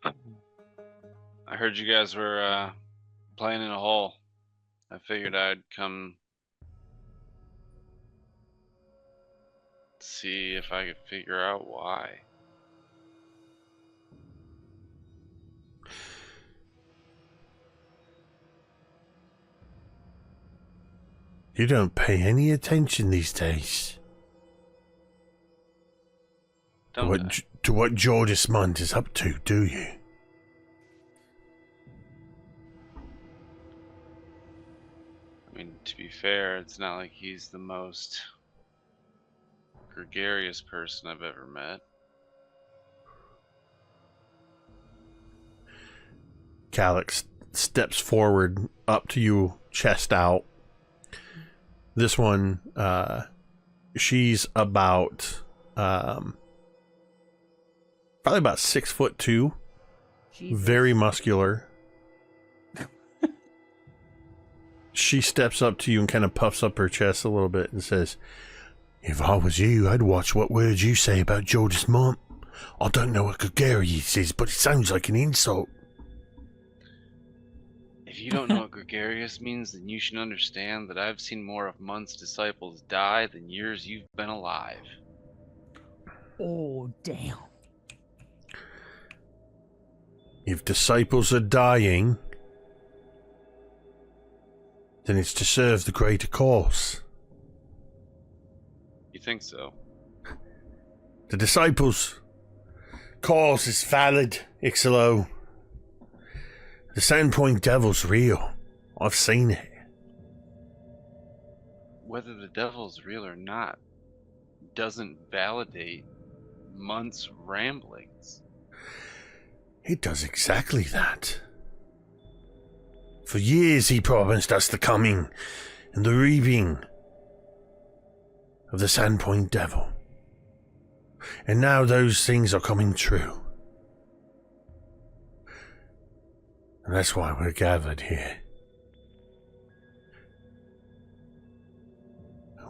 I heard you guys were playing in a hole. I figured I'd come see if I could figure out why. You don't pay any attention these days to what Jordismond is up to, do you? I mean, to be fair, it's not like he's the most gregarious person I've ever met. Calyx steps forward up to you, chest out. This one, she's about, probably about 6'2", very muscular. She steps up to you and kind of puffs up her chest a little bit and says, if I was you, I'd watch what words you say about Jordismond. I don't know what gregarious is, but it sounds like an insult. If you don't know what gregarious means, then you should understand that I've seen more of Munt's disciples die than years you've been alive. Oh, damn. If disciples are dying, then it's to serve the greater cause. You think so? The disciples' cause is valid, Icselo. The Sandpoint Devil's real. I've seen it. Whether the devil's real or not doesn't validate Munt's ramblings. It does exactly that. For years he promised us the coming and the reaping of the Sandpoint Devil. And now those things are coming true. And that's why we're gathered here.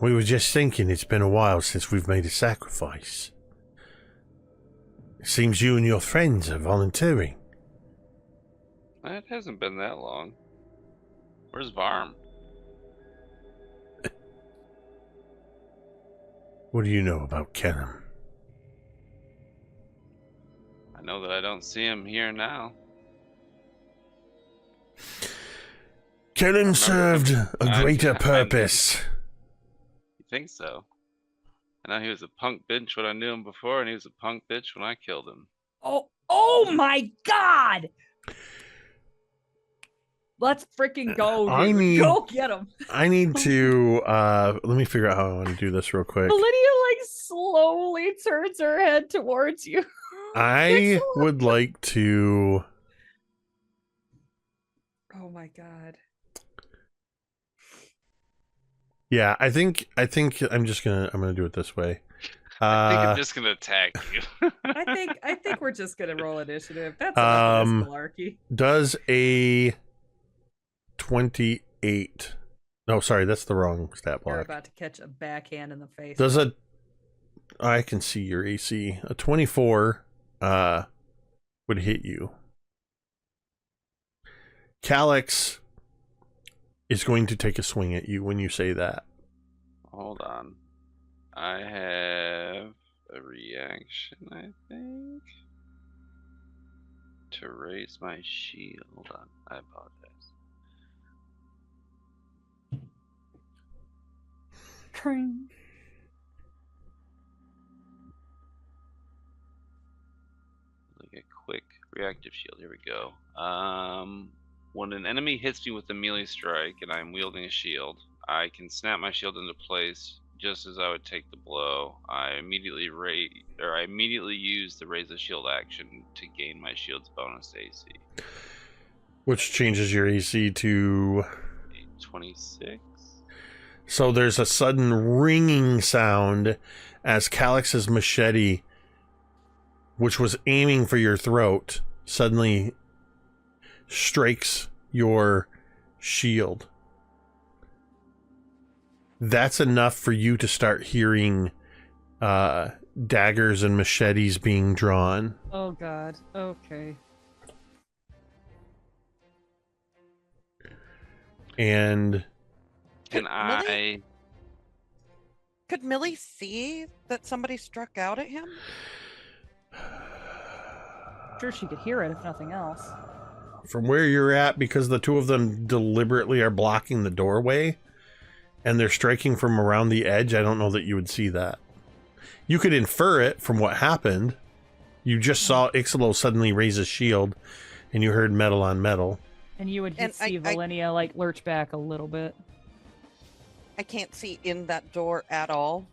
We were just thinking it's been a while since we've made a sacrifice. It seems you and your friends are volunteering. It hasn't been that long. Where's Varm? What do you know about Kaeryn? I know that I don't see him here now. Kaeryn served a greater purpose. You think so? I know he was a punk bitch when I knew him before, and he was a punk bitch when I killed him. Oh my God! Let's freaking go, dude. Go get him. I need to, let me figure out how I want to do this real quick. Velynia, slowly turns her head towards you. I would like to... Oh my God. Yeah, I think I'm gonna do it this way. I think I'm just gonna attack you. I think we're just gonna roll initiative. That's enough of this malarkey. Does a 28? No, sorry, that's the wrong stat block. You're about to catch a backhand in the face. Does a I can see your AC. A 24 would hit you. Calyx is going to take a swing at you when you say that. Hold on. I have a reaction, I think. To raise my shield. Hold on. I apologize. Like a quick reactive shield. Here we go. When an enemy hits me with a melee strike and I'm wielding a shield, I can snap my shield into place just as I would take the blow. I immediately use the raise the shield action to gain my shield's bonus AC. Which changes your AC to 26. So there's a sudden ringing sound as Calyx's machete, which was aiming for your throat, suddenly strikes your shield. That's enough for you to start hearing daggers and machetes being drawn. Oh god. Okay. And Could Millie see that somebody struck out at him? Sure, she could hear it if nothing else. from where you're at, because the two of them deliberately are blocking the doorway and they're striking from around the edge, I don't know that you would see that. You could infer it from what happened. You just saw Icselo suddenly raise a shield and you heard metal on metal. And you would see Velynia like lurch back a little bit. I can't see in that door at all.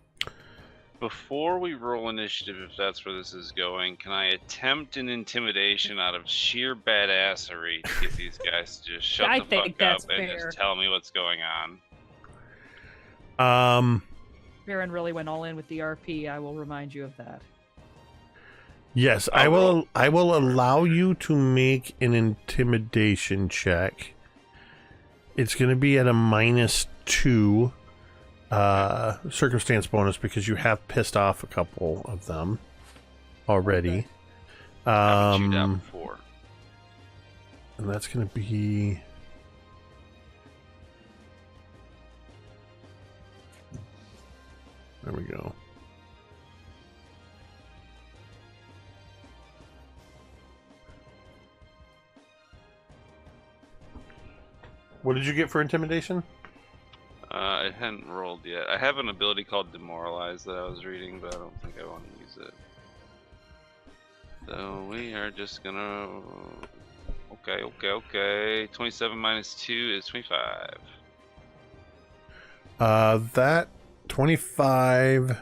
Before we roll initiative, if that's where this is going, can I attempt an intimidation out of sheer badassery to get these guys to just shut the fuck up and just tell me what's going on? Kaeryn really went all in with the RP. I will remind you of that. Yes, I will allow you to make an intimidation check. It's going to be at a -2 circumstance bonus because you have pissed off a couple of them already. Haven't you done before? And that's going to be... There we go. What did you get for intimidation? I hadn't rolled yet. I have an ability called Demoralize that I was reading, but I don't think I want to use it. So we are just gonna... Okay. 27 minus 2 is 25. That 25...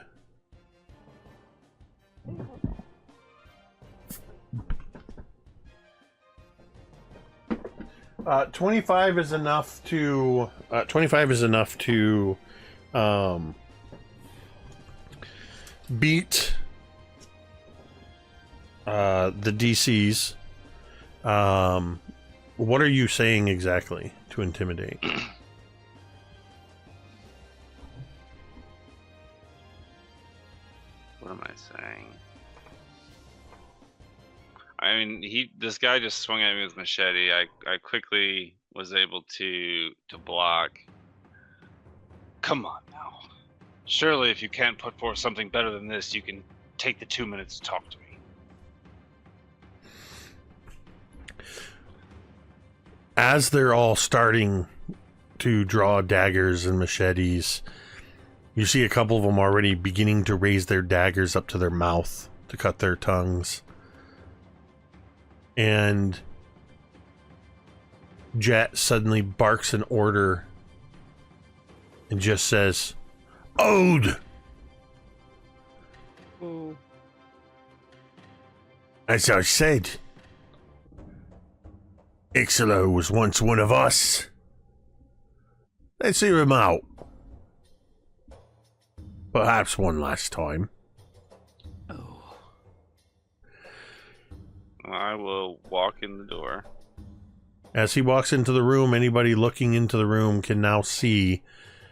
25 is enough to beat the DCs. What are you saying exactly to intimidate? What am I saying? I mean, this guy just swung at me with machete. I quickly was able to block. Come on now. Surely if you can't put forth something better than this, you can take the 2 minutes to talk to me. As they're all starting to draw daggers and machetes, you see a couple of them already beginning to raise their daggers up to their mouth to cut their tongues. And Jet suddenly barks an order and just says, "Ode!" Ooh. As I said, Icselo was once one of us. Let's hear him out. Perhaps one last time. Oh. I will walk in the door. As he walks into the room, anybody looking into the room can now see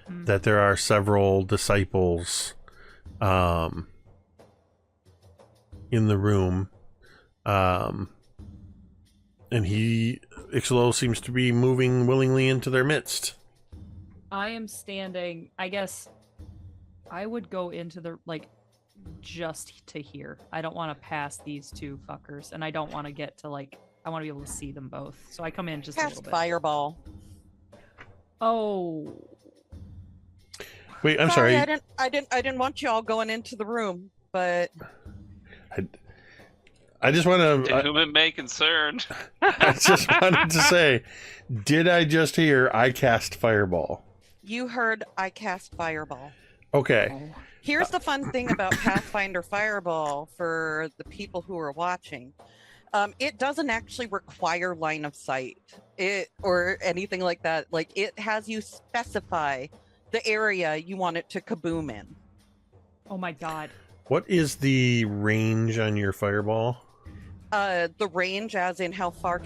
that there are several disciples in the room. And Icselo seems to be moving willingly into their midst. I am standing, I guess I would go into the, like, just to here. I don't want to pass these two fuckers, and I don't want to get to, like, I want to be able to see them both. So I come in just a little bit. Fireball. Oh. Wait, I'm sorry. I didn't want you all going into the room, but I just want To whom it may concern. I just wanted to say, did I just hear I cast Fireball? you heard I cast Fireball. Okay. Here's the fun thing about Pathfinder Fireball for the people who are watching. It doesn't actually require line of sight or anything like that. Like, it has you specify the area you want it to kaboom in. Oh my god. What is the range on your Fireball? The range as in how far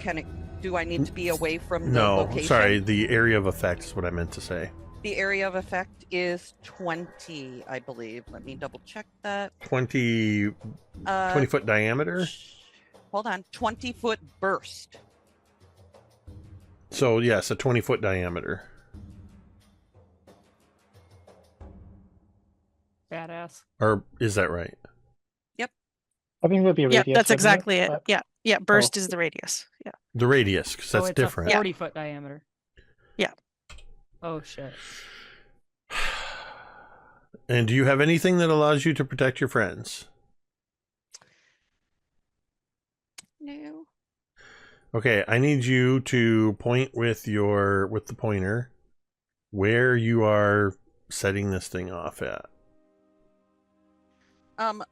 do I need to be away from the No, location? sorry, the area of effect is what I meant to say. The area of effect is 20, I believe. Let me double check that. 20 foot diameter? Hold on. 20-foot burst. So, yes, a 20-foot diameter. Badass. Or is that right? I think that'd be a radius. Yeah, that's wouldn't exactly it. But- Yeah, yeah. Burst is the radius. Yeah. The radius, because So that's it's different. a 40-foot diameter. Yeah. Oh shit. And do you have anything that allows you to protect your friends? No. Okay, I need you to point with the pointer where you are setting this thing off at.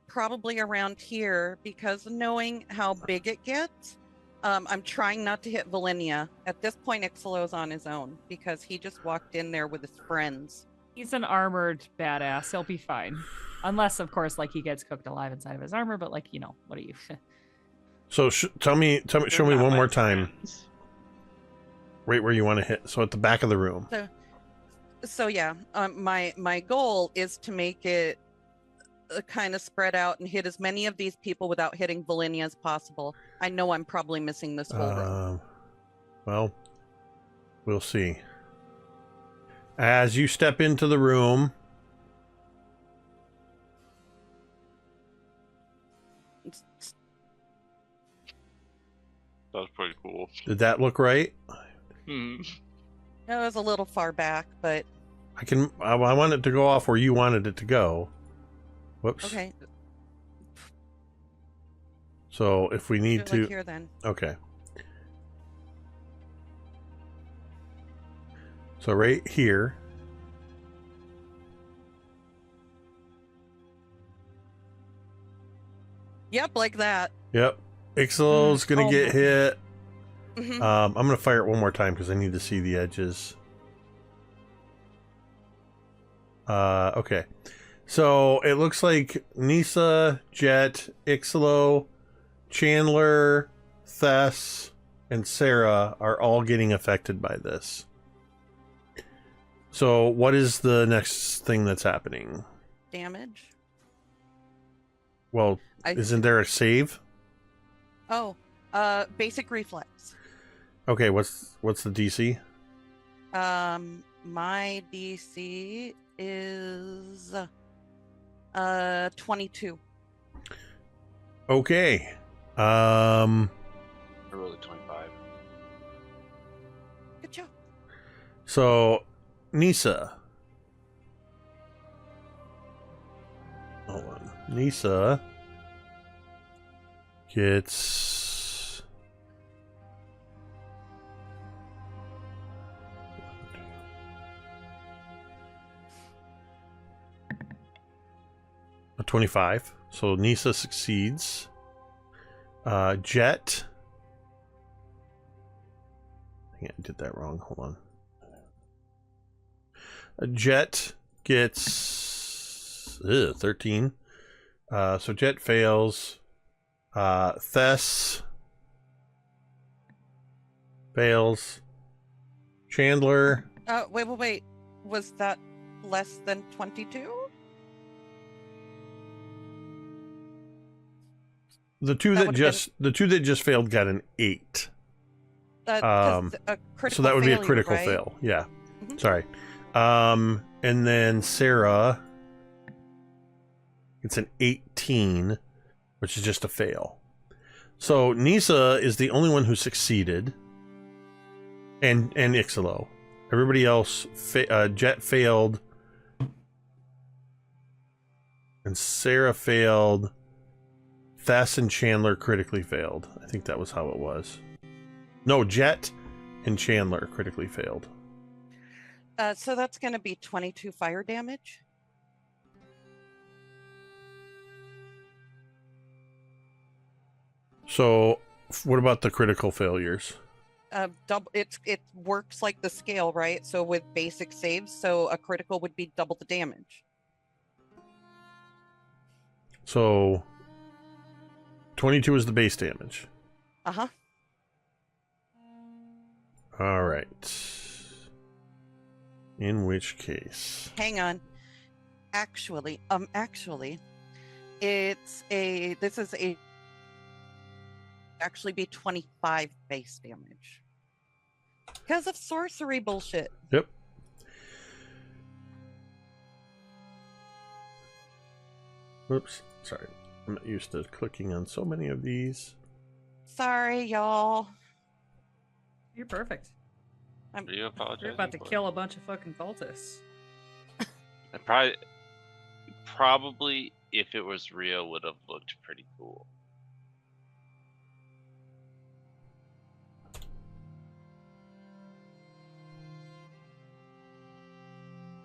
Probably around here, because knowing how big it gets, I'm trying not to hit Velynia. At this point, Icselo's on his own, because he just walked in there with his friends. He's an armored badass. He'll be fine. Unless, of course, like, he gets cooked alive inside of his armor, but, like, you know, what are you? So show me They're one not more my time. friends. Right where you want to hit. So at the back of the room. So yeah, my goal is to make it kind of spread out and hit as many of these people without hitting Velynia as possible. I know I'm probably missing this whole row. Well, we'll see. As you step into the room, That was pretty cool. did that look right? Hmm. It was a little far back, but I want it to go off where you wanted it to go. Whoops. okay. So if we need Do it to, like here then. okay. So right here. Yep, like that. Yep. Ixel's gonna Oh get my- hit. Mhm. I'm gonna fire it one more time because I need to see the edges. Okay. So it looks like Nisa, Jet, Icselo, Chandler, Thess, and Sarah are all getting affected by this. So what is the next thing that's happening? Damage. Well, isn't there a save? Oh, basic reflex. Okay, what's the DC? My DC is 22. Okay. I rolled a 25. Good job. So Nisa. Hold on. Nisa gets a 25. So Nisa succeeds. Jet. I think I did that wrong. Hold on. Jet gets That's 13. So Jet fails. Thess fails. Chandler. Wait. Was that less than 22? The two that just failed got an 8. So that would be a critical fail. Yeah. Mm-hmm. Sorry. And then Sarah, it's an 18, which is just a fail. So Nisa is the only one who succeeded, and Icselo. Everybody else, Jet failed, and Sarah failed. Thess and Chandler critically failed. I think that was how it was. No, Jet and Chandler critically failed. So that's going to be 22 fire damage. So, what about the critical failures? It works like the scale, right? So with basic saves, so a critical would be double the damage. So 22 is the base damage. Uh-huh. All right. In which case, hang on. Actually, this is actually be 25 base damage because of sorcery bullshit. Yep. Whoops. Sorry. I'm not used to clicking on so many of these. Sorry, y'all. You're perfect. You apologize. You're about to kill a bunch of fucking cultists. I probably, if it was real, would have looked pretty cool.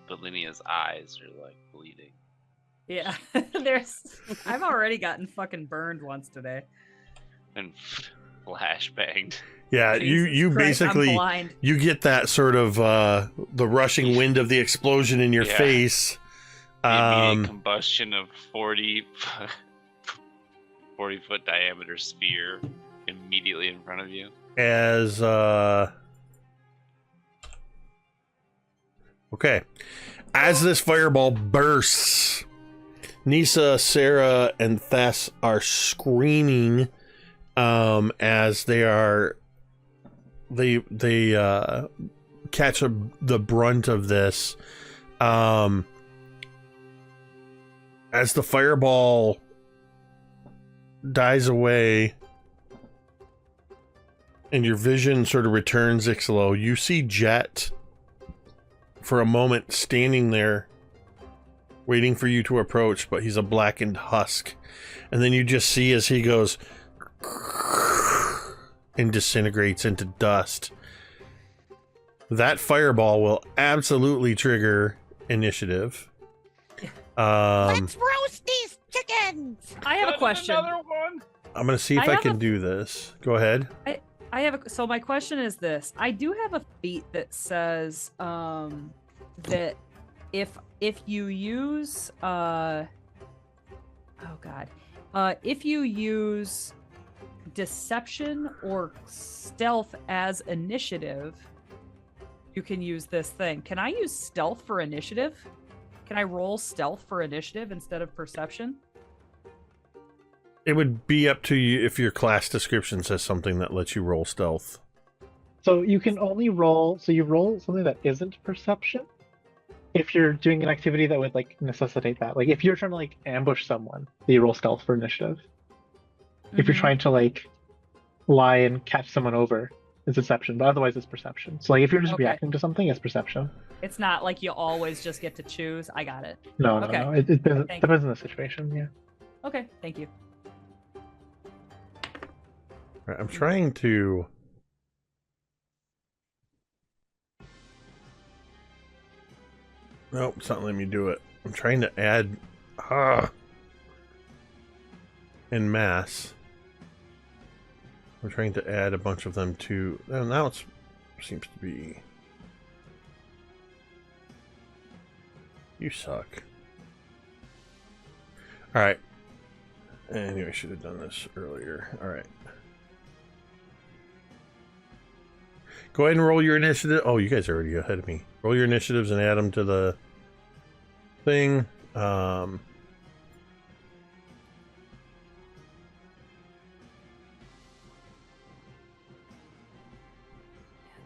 Velynia's eyes are like bleeding. Yeah, I've already gotten fucking burned once today. And flashbanged. Yeah, Jesus you Christ, basically you get that sort of the rushing wind of the explosion in your face. Immediate combustion of 40 foot diameter sphere immediately in front of you. As okay, as this fireball bursts, Nisa, Sarah, and Thess are screaming as they catch the brunt of this. As the fireball dies away and your vision sort of returns, Icselo, you see Jet for a moment standing there waiting for you to approach, but he's a blackened husk. And then you just see as he goes and disintegrates into dust. That fireball will absolutely trigger initiative. Let's roast these chickens! I have a question. Another one? I'm going to see if I can do this. Go ahead. So my question is this. I do have a feat that says that if you use if you use deception or stealth as initiative, you can use this thing. Can I use stealth for initiative? Can I roll stealth for initiative instead of perception? It would be up to you if your class description says something that lets you roll stealth. So you can only roll, so you roll something that isn't perception if you're doing an activity that would like necessitate that. Like if you're trying to like ambush someone, you roll stealth for initiative. Mm-hmm. If you're trying to like lie and catch someone over, it's deception, but otherwise it's perception. So like if you're just reacting to something, it's perception. It's not like you always just get to choose. I got it. No. It depends on the situation, yeah. Okay, thank you. Right, I'm trying to... Nope, it's not letting me do it. I'm trying to add... in mass. I'm trying to add a bunch of them to... Oh, now it seems to be... You suck. All right. Anyway, I should have done this earlier. All right. Go ahead and roll your initiative. Oh, you guys are already ahead of me. Roll your initiatives and add them to the thing. Add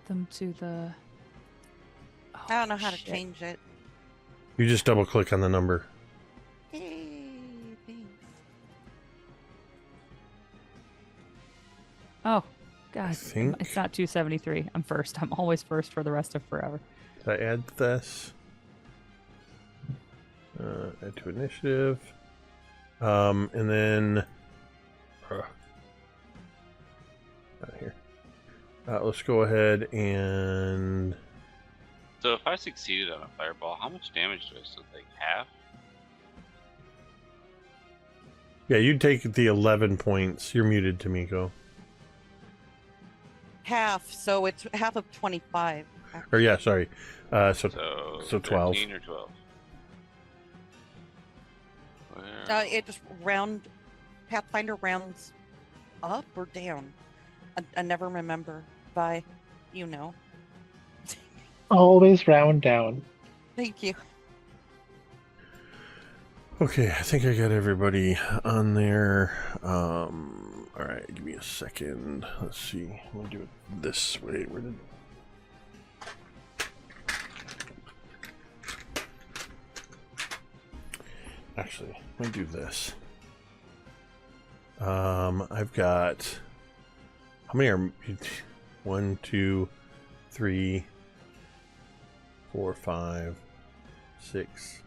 them to the... Oh, I don't know how to shit. change it. You just double click on the number. Hey, thanks. Oh, God. think- It's not 273. I'm first. I'm always first for the rest of forever. Did I add this? Add to initiative. And then... not here. Let's go ahead and... So if I succeeded on a fireball, how much damage do I still take? Half? Yeah, you take the 11 points. You're muted, Tamiko. Half, so it's half of 25. Or yeah, sorry. So So 12. 13 or 12? Where- It just Pathfinder rounds up or down. I never remember by, you know. Always round down. Thank you. Okay, I think I got everybody on there. All right, give me a second. Let's see. I'm gonna do it this way. Where did... Actually, let me do this. I've got... How many are... 1, 2, 3, 4, 5, 6...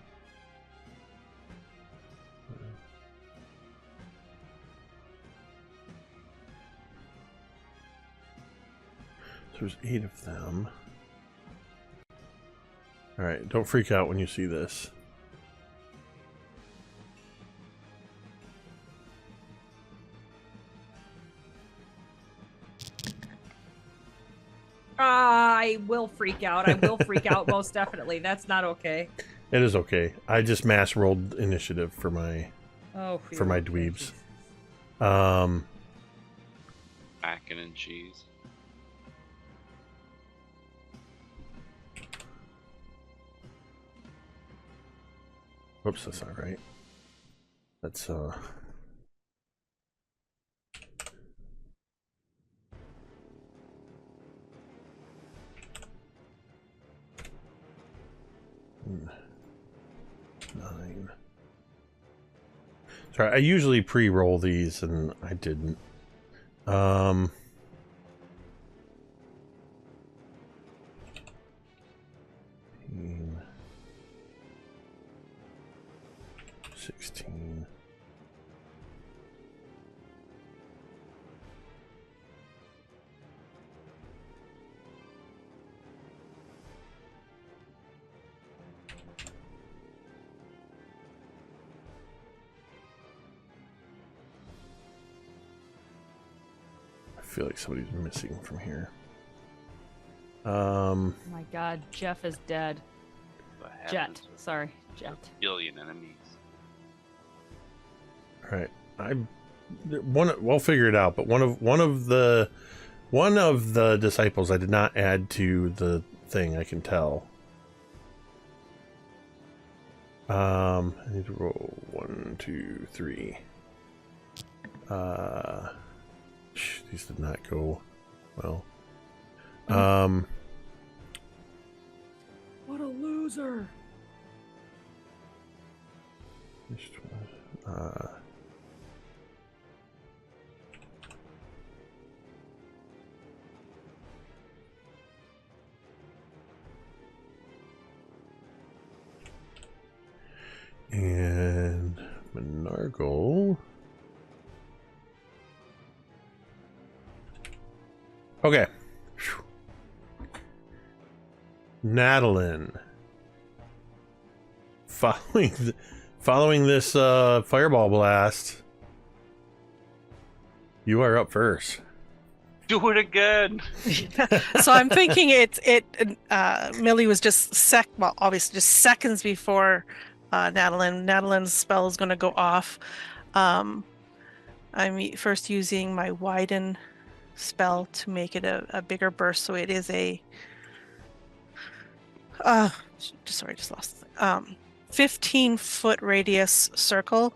There's 8 of them. Alright, don't freak out when you see this. I will freak out. I will freak out most definitely. That's not okay. It is okay. I just mass rolled initiative for my for my dweebs. Mackin' and cheese. Whoops, that's not right. That's nine. Sorry, I usually pre-roll these and I didn't. 16. I feel like somebody's missing from here. Oh my God, Jeff is dead. What Jet. happens with Sorry, Jet. a billion enemies? All right, we'll figure it out. But one of the disciples I did not add to the thing. I can tell. I need to roll 1, 2, 3. These did not go well. What a loser. And Menargle. Okay. Whew. Natalin. Following this fireball blast, you are up first. Do it again. So I'm thinking Millie was just obviously just seconds before Natalin. Natalin's spell is going to go off. I'm first using my widen spell to make it a bigger burst, so it is a just lost 15-foot radius circle.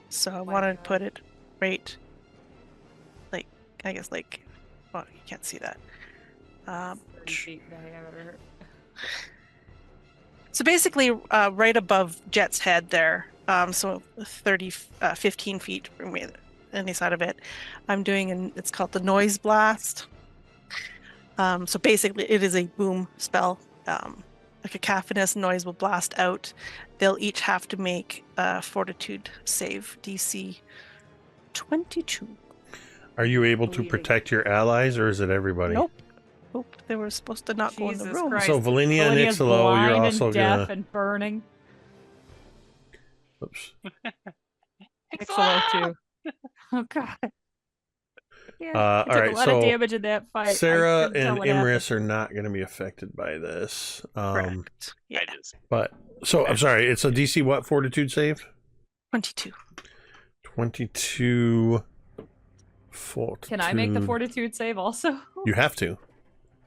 So I want to put it right, like, I guess, like, well, you can't see that. 30 feet diameter. So basically, right above Jet's head there, so 15 feet from any side of it, I'm doing it's called the noise blast. So basically, it is a boom spell. A cacophonous noise will blast out. They'll each have to make a fortitude save, DC 22. Are you able to protect your allies, or is it everybody? Nope. They were supposed to not go in the room. Christ. So Velynia and Velynia's Icselo, blind you're and also deaf gonna. and burning. Oops. Icselo too. Oh god. Yeah, I All took right, a lot so of damage in that fight. Sarah I couldn't tell and what happened. Imris are not going to be affected by this. Correct. Yeah. I just But so I'm sorry. It's a DC what fortitude save? 22. 22. Fortitude. Can I make the fortitude save also? You have to.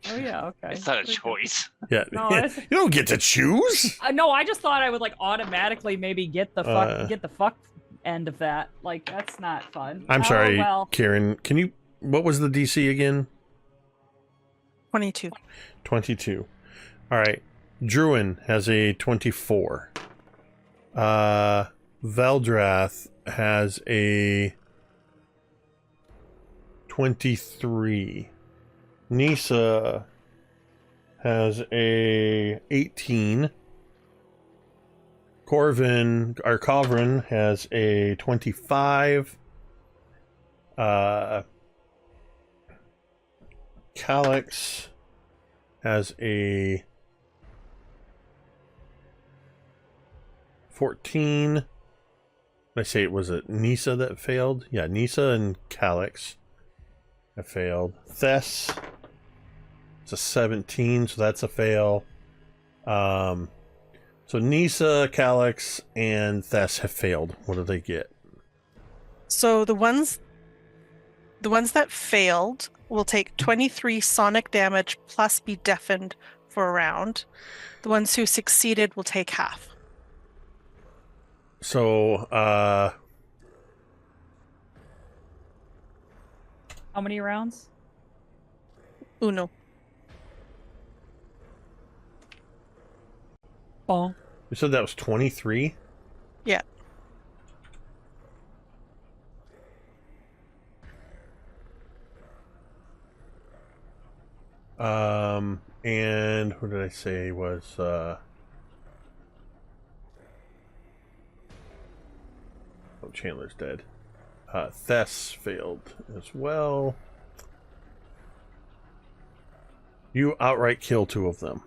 Oh yeah, okay. it's not a choice. Yeah. No, you it's- don't get to choose. No, I just thought I would like automatically maybe get the fuck end of that. Like that's not fun. I'm sorry, Well, Kaeryn. Can you? What was the DC again? 22. 22. All right. Druin has a 24. Veldrath has a 23. Nisa has a 18. Kaeryn has a 25. Calyx has a 14. I say it was it Nisa that failed? Yeah, Nisa and Calyx have failed. Thess, it's a 17, so that's a fail. So Nisa, Calyx, and Thess have failed. What do they get? So the ones that failed will take 23 sonic damage plus be deafened for a round. The ones who succeeded will take half. So, how many rounds? Uno. Oh. you said that was 23? Yeah. And what did I say was, oh, Chandler's dead. Thess failed as well. You outright kill two of them.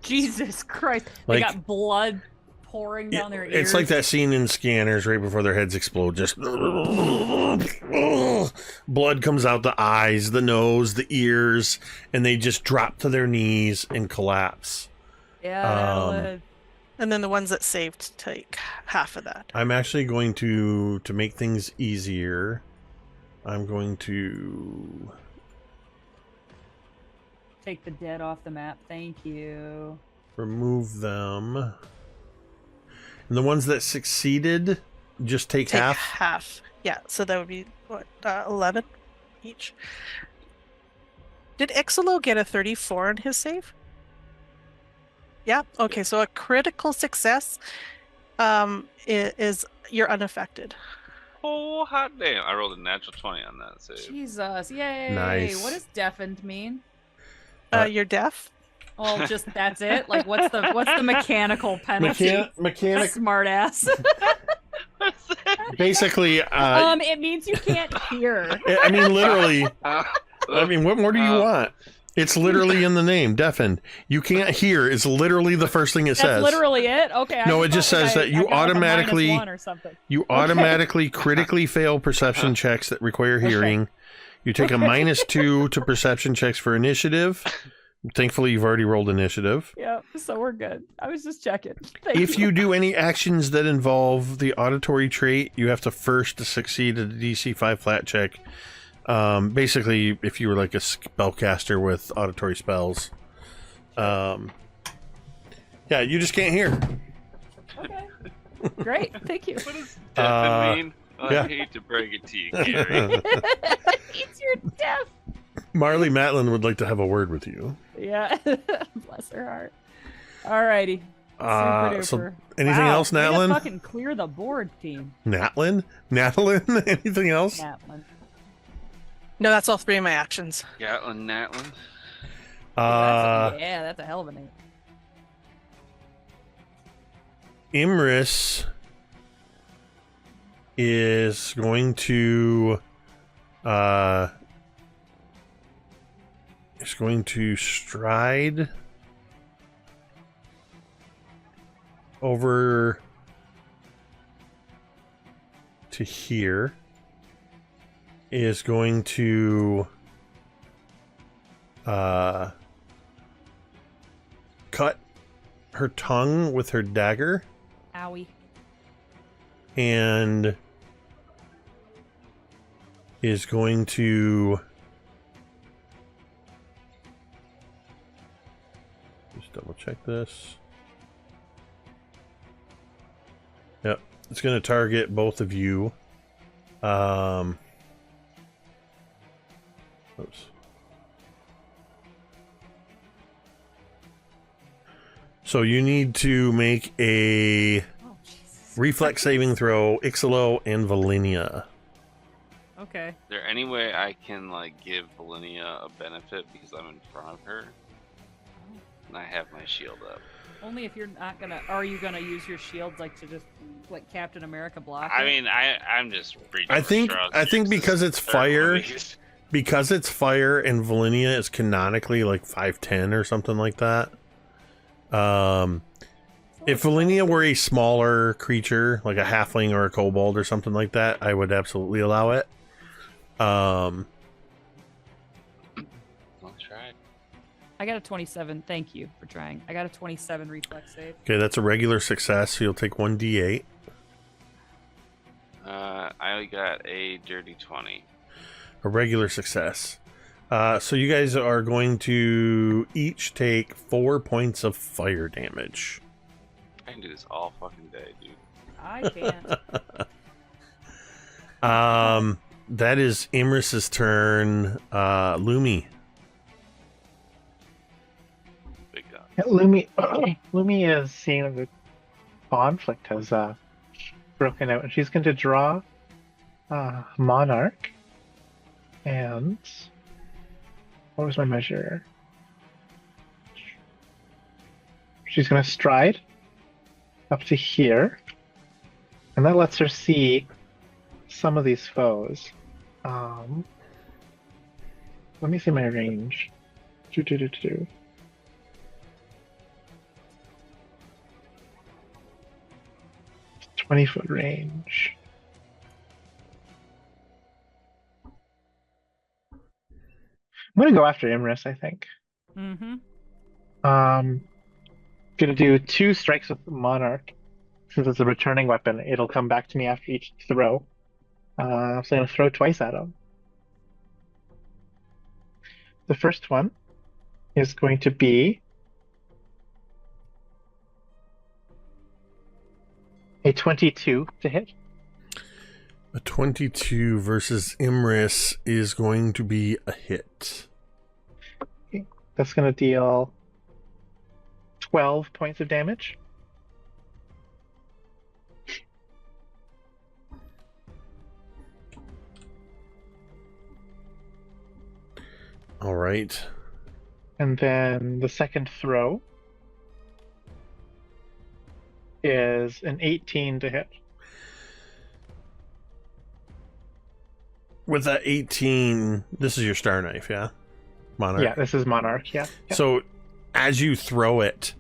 Jesus Christ. Like- They got blood pouring down their ears. It's like that scene in Scanners right before their heads explode. Just blood comes out the eyes, the nose, the ears, and they just drop to their knees and collapse. Yeah. And then the ones that saved take half of that. I'm actually going to make things easier. I'm going to Take the dead off the map. Thank you. remove them. And the ones that succeeded just take half. Half. Yeah, so that would be, what, 11 each? Did Icselo get a 34 in his save? Yeah, okay, so a critical success is you're unaffected. Oh, hot damn. I rolled a natural 20 on that save. Jesus. Yay. Nice. What does deafened mean? You're deaf? Oh, just that's it? Like what's the mechanical penalty? Mechanic. Smart ass. Basically, It means you can't hear. I mean, literally. I mean, what more do you want? It's literally in the name, deafened. You can't hear is literally the first thing it That's says. literally it? Okay. No, it just says that you automatically You automatically critically fail perception checks that require hearing. You take a -2 to perception checks for initiative. Thankfully, you've already rolled initiative. Yeah, so we're good. I was just checking. If you do any actions that involve the auditory trait, you have to first succeed at a DC 5 flat check. Basically, if you were like a spellcaster with auditory spells. Yeah, you just can't hear. Okay. Great. Thank you. What does deafen mean? yeah. I hate to break it to you, Cari. It's your death. Marley Matlin would like to have a word with you. Yeah. Bless her heart. Alrighty. So anything else, way to Natalin? fucking clear the board, team. Natalin? Anything else? Natalin. No, that's all 3 of my actions. Gatlin, Natlin. That's a hell of a name. Imris is going to stride over to here, is going to cut her tongue with her dagger, Owie. and is going to just double check this. Yep, it's going to target both of you. Oops. So you need to make a reflex saving throw, Icselo and Velynia. Okay. Is there any way I can like give Velynia a benefit because I'm in front of her? And I have my shield up. Only if you're not gonna. Are you gonna use your shield like to just like Captain America block? I it? mean, I'm just reaching I for think straws. because it's fire, and Velynia is canonically like 5'10" or something like that. If Velynia were a smaller creature, like a halfling or a kobold or something like that, I would absolutely allow it. Let's try it. I got a 27. Thank you for trying. I got a 27 reflex save. Okay, that's a regular success, so you'll take 1d8. I got a dirty 20. A regular success. So you guys are going to each take 4 points of fire damage. I can do this all fucking day, dude. I can't. That is Imris's turn. Lumi. Big guy. Yeah, Lumi is seeing that the conflict has broken out, and she's going to draw Monarch. And what was my measure? She's going to stride up to here, and that lets her see some of these foes. Let me see my range. 20-foot range. I'm gonna go after Imris, I think. Mm-hmm. Gonna do 2 strikes with Monarch. Since it's a returning weapon, it'll come back to me after each throw. So I'm gonna throw twice at him. The first one is going to be a 22 to hit. A 22 versus Imris is going to be a hit. Okay. That's going to deal 12 points of damage. All right. And then the second throw is an 18 to hit. With that 18, this is your star knife, yeah? Monarch. Yeah, this is Monarch, yeah. So as you throw it,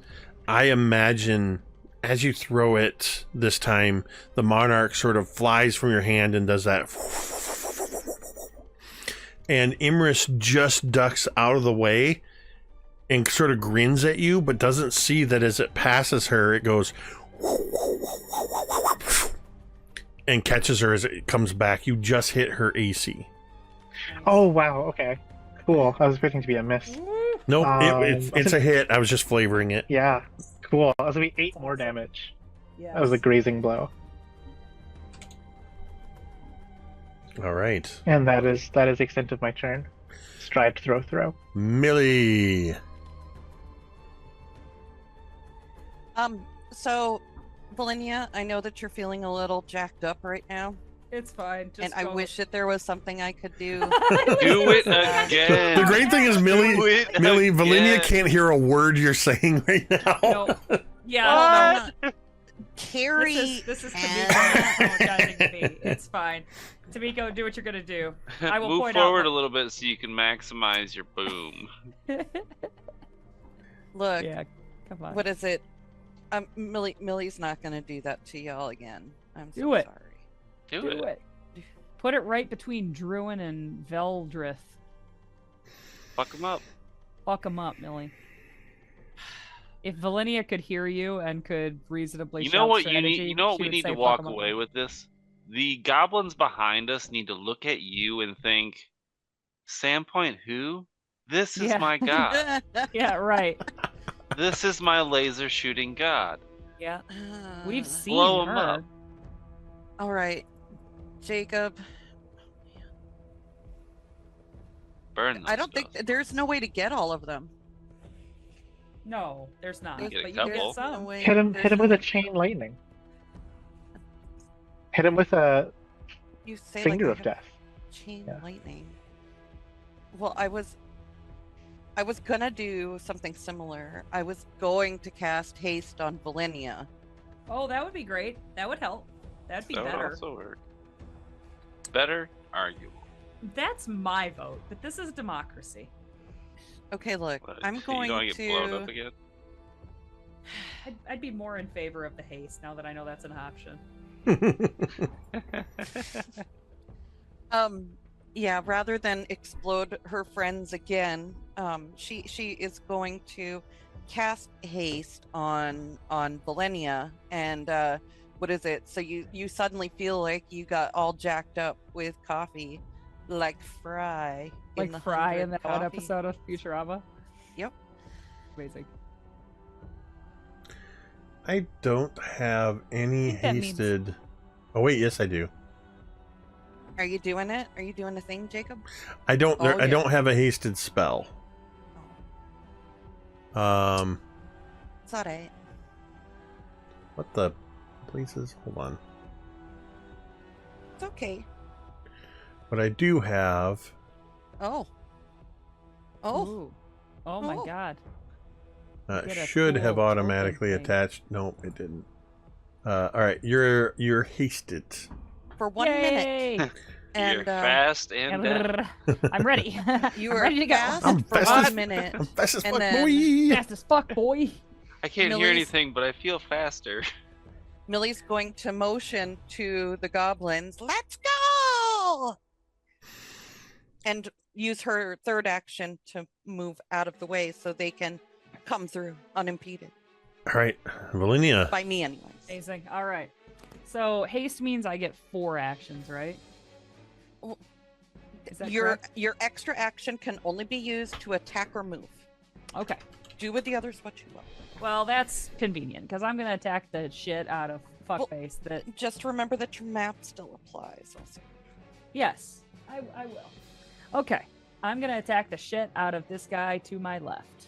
I imagine as you throw it this time, the Monarch sort of flies from your hand and does that. And Imris just ducks out of the way and sort of grins at you, but doesn't see that as it passes her, it goes and catches her as it comes back. You just hit her AC. Oh wow. Okay. Cool. I was expecting to be a miss. Nope, it's a hit. I was just flavoring it. Yeah. Cool. That was gonna be 8 more damage. Yes. That was a grazing blow. All right. And that is the extent of my turn. Stride, throw. Millie. So, Velynia, I know that you're feeling a little jacked up right now, It's fine. Just and I go. wish that there was something I could do. Do it again. The great thing is Millie, Velynia again. can't hear a word you're saying right now. No. Yeah. Cari This is and- apologizing to me. It's fine. Tamiko, do what you're gonna do. I will Move point forward out. a little bit so you can maximize your boom. Look, Yeah, come on. what is it? Millie's not gonna do that to y'all again. I'm so Do it. sorry. Do it. Put it right between Druin and Veldrith. Fuck him up. Fuck 'em up, Millie. If Velynia could hear you and could reasonably You shout know what you strategy, need? You know what she we would need say, to "Fuck walk 'em up." away with this? The goblins behind us need to look at you and think, Sandpoint who? This is Yeah. my god. Yeah, right. This is my laser shooting god. Yeah, we've seen Blow 'em her. up. All right, Jacob. Burn them I don't stuff. think there's no way to get all of them. No, there's not. You get a But you couple. get some. Hit him with a chain lightning. Hit him with a You say finger like of death. chain Yeah. lightning. Well, I was gonna do something similar. I was going to cast haste on Velynia. Oh, that would be great. That would help. That'd be That would better. also work. Better, arguable. That's my vote, but this is democracy. Okay, look, What, I'm you going don't get blown up to. again? I'd be more in favor of the haste now that I know that's an option. Yeah, rather than explode her friends again, she is going to cast haste on Velynia, and what is it? So you suddenly feel like you got all jacked up with coffee, like Fry. Like the Fry 100 in that one coffee. episode of Futurama. Yep. Amazing. I don't have any I think that means- hasted. Oh wait, yes I do. Are you doing it? Are you doing the thing, Jacob? I don't. Oh, I yeah. don't have a hasted spell. It's alright. What the places? Hold on. It's okay. What I do have. Oh. Oh. Ooh. Oh my Oh. god. Get a Should have cool automatically token thing. attached. Nope, it didn't. All right, you're hasted. For 1 minute. Yay! And You're fast and dead. I'm ready. you I'm are ready to go. fast I'm for fast 1 as- minute. I'm fast as And fuck, then- boy. Fast as fuck, boy. I can't hear Millie's- anything, but I feel faster. Millie's going to motion to the goblins, let's go! And use her third action to move out of the way so they can come through unimpeded. All right, Velynia. By me, anyways. Amazing. All right. So haste means I get 4 actions, right? Well, Is that Your correct? your extra action can only be used to attack or move. Okay. Do with the others what you will. Well, that's convenient because I'm gonna attack the shit out of fuckface. That Just remember that your map still applies also. yes, I will. Okay, I'm gonna attack the shit out of this guy to my left.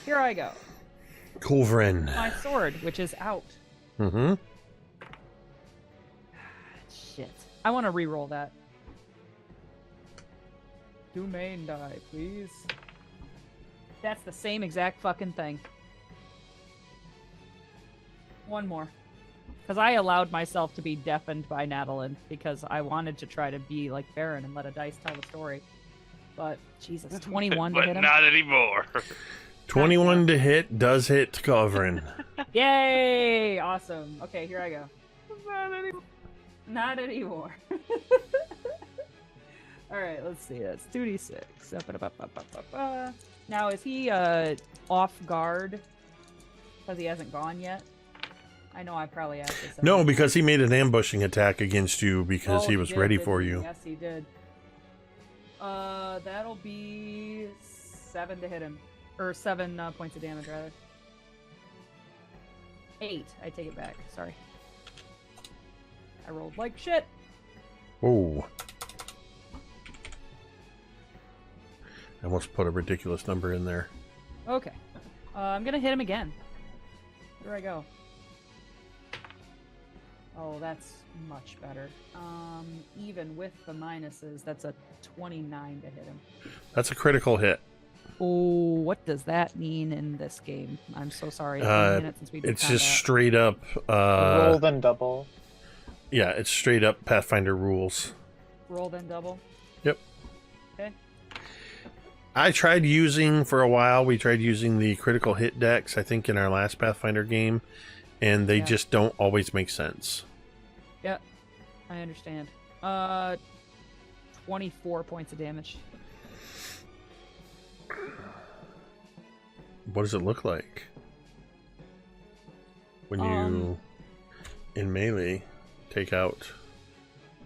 Here I go. Culverin. My sword, which is out. Mm-hmm. Shit. I want to re-roll that. Do main die, please. That's the same exact fucking thing. One more. Because I allowed myself to be deafened by Natalin because I wanted to try to be like Baron and let a dice tell the story. But, Jesus, 21 to but hit him? not anymore. 21 to hit does hit Culverin. Yay! Awesome. Okay, here I go. Not anymore. Alright, let's see. That's 2d6. Now, is he off guard because he hasn't gone yet? I know I probably asked this. No, because he made an ambushing attack against you because he was did, ready didn't for he? you. Yes, he did. That'll be 7 to hit him. Or 7 points of damage, rather. 8. I take it back. Sorry. I rolled like shit. Oh. I almost put a ridiculous number in there. Okay. I'm gonna hit him again. Where do I go? Oh, that's much better. Even with the minuses, that's a 29 to hit him. That's a critical hit. Oh, what does that mean in this game? I'm so sorry. It's been a minute since we did It's just combat. straight up. Roll then double. Yeah, it's straight up Pathfinder rules. Roll then double. Yep. Okay. I tried using for a while. We tried using the critical hit decks, I think, in our last Pathfinder game, and they just don't always make sense. Yep, I understand. 24 points of damage. What does it look like when you, in melee, take out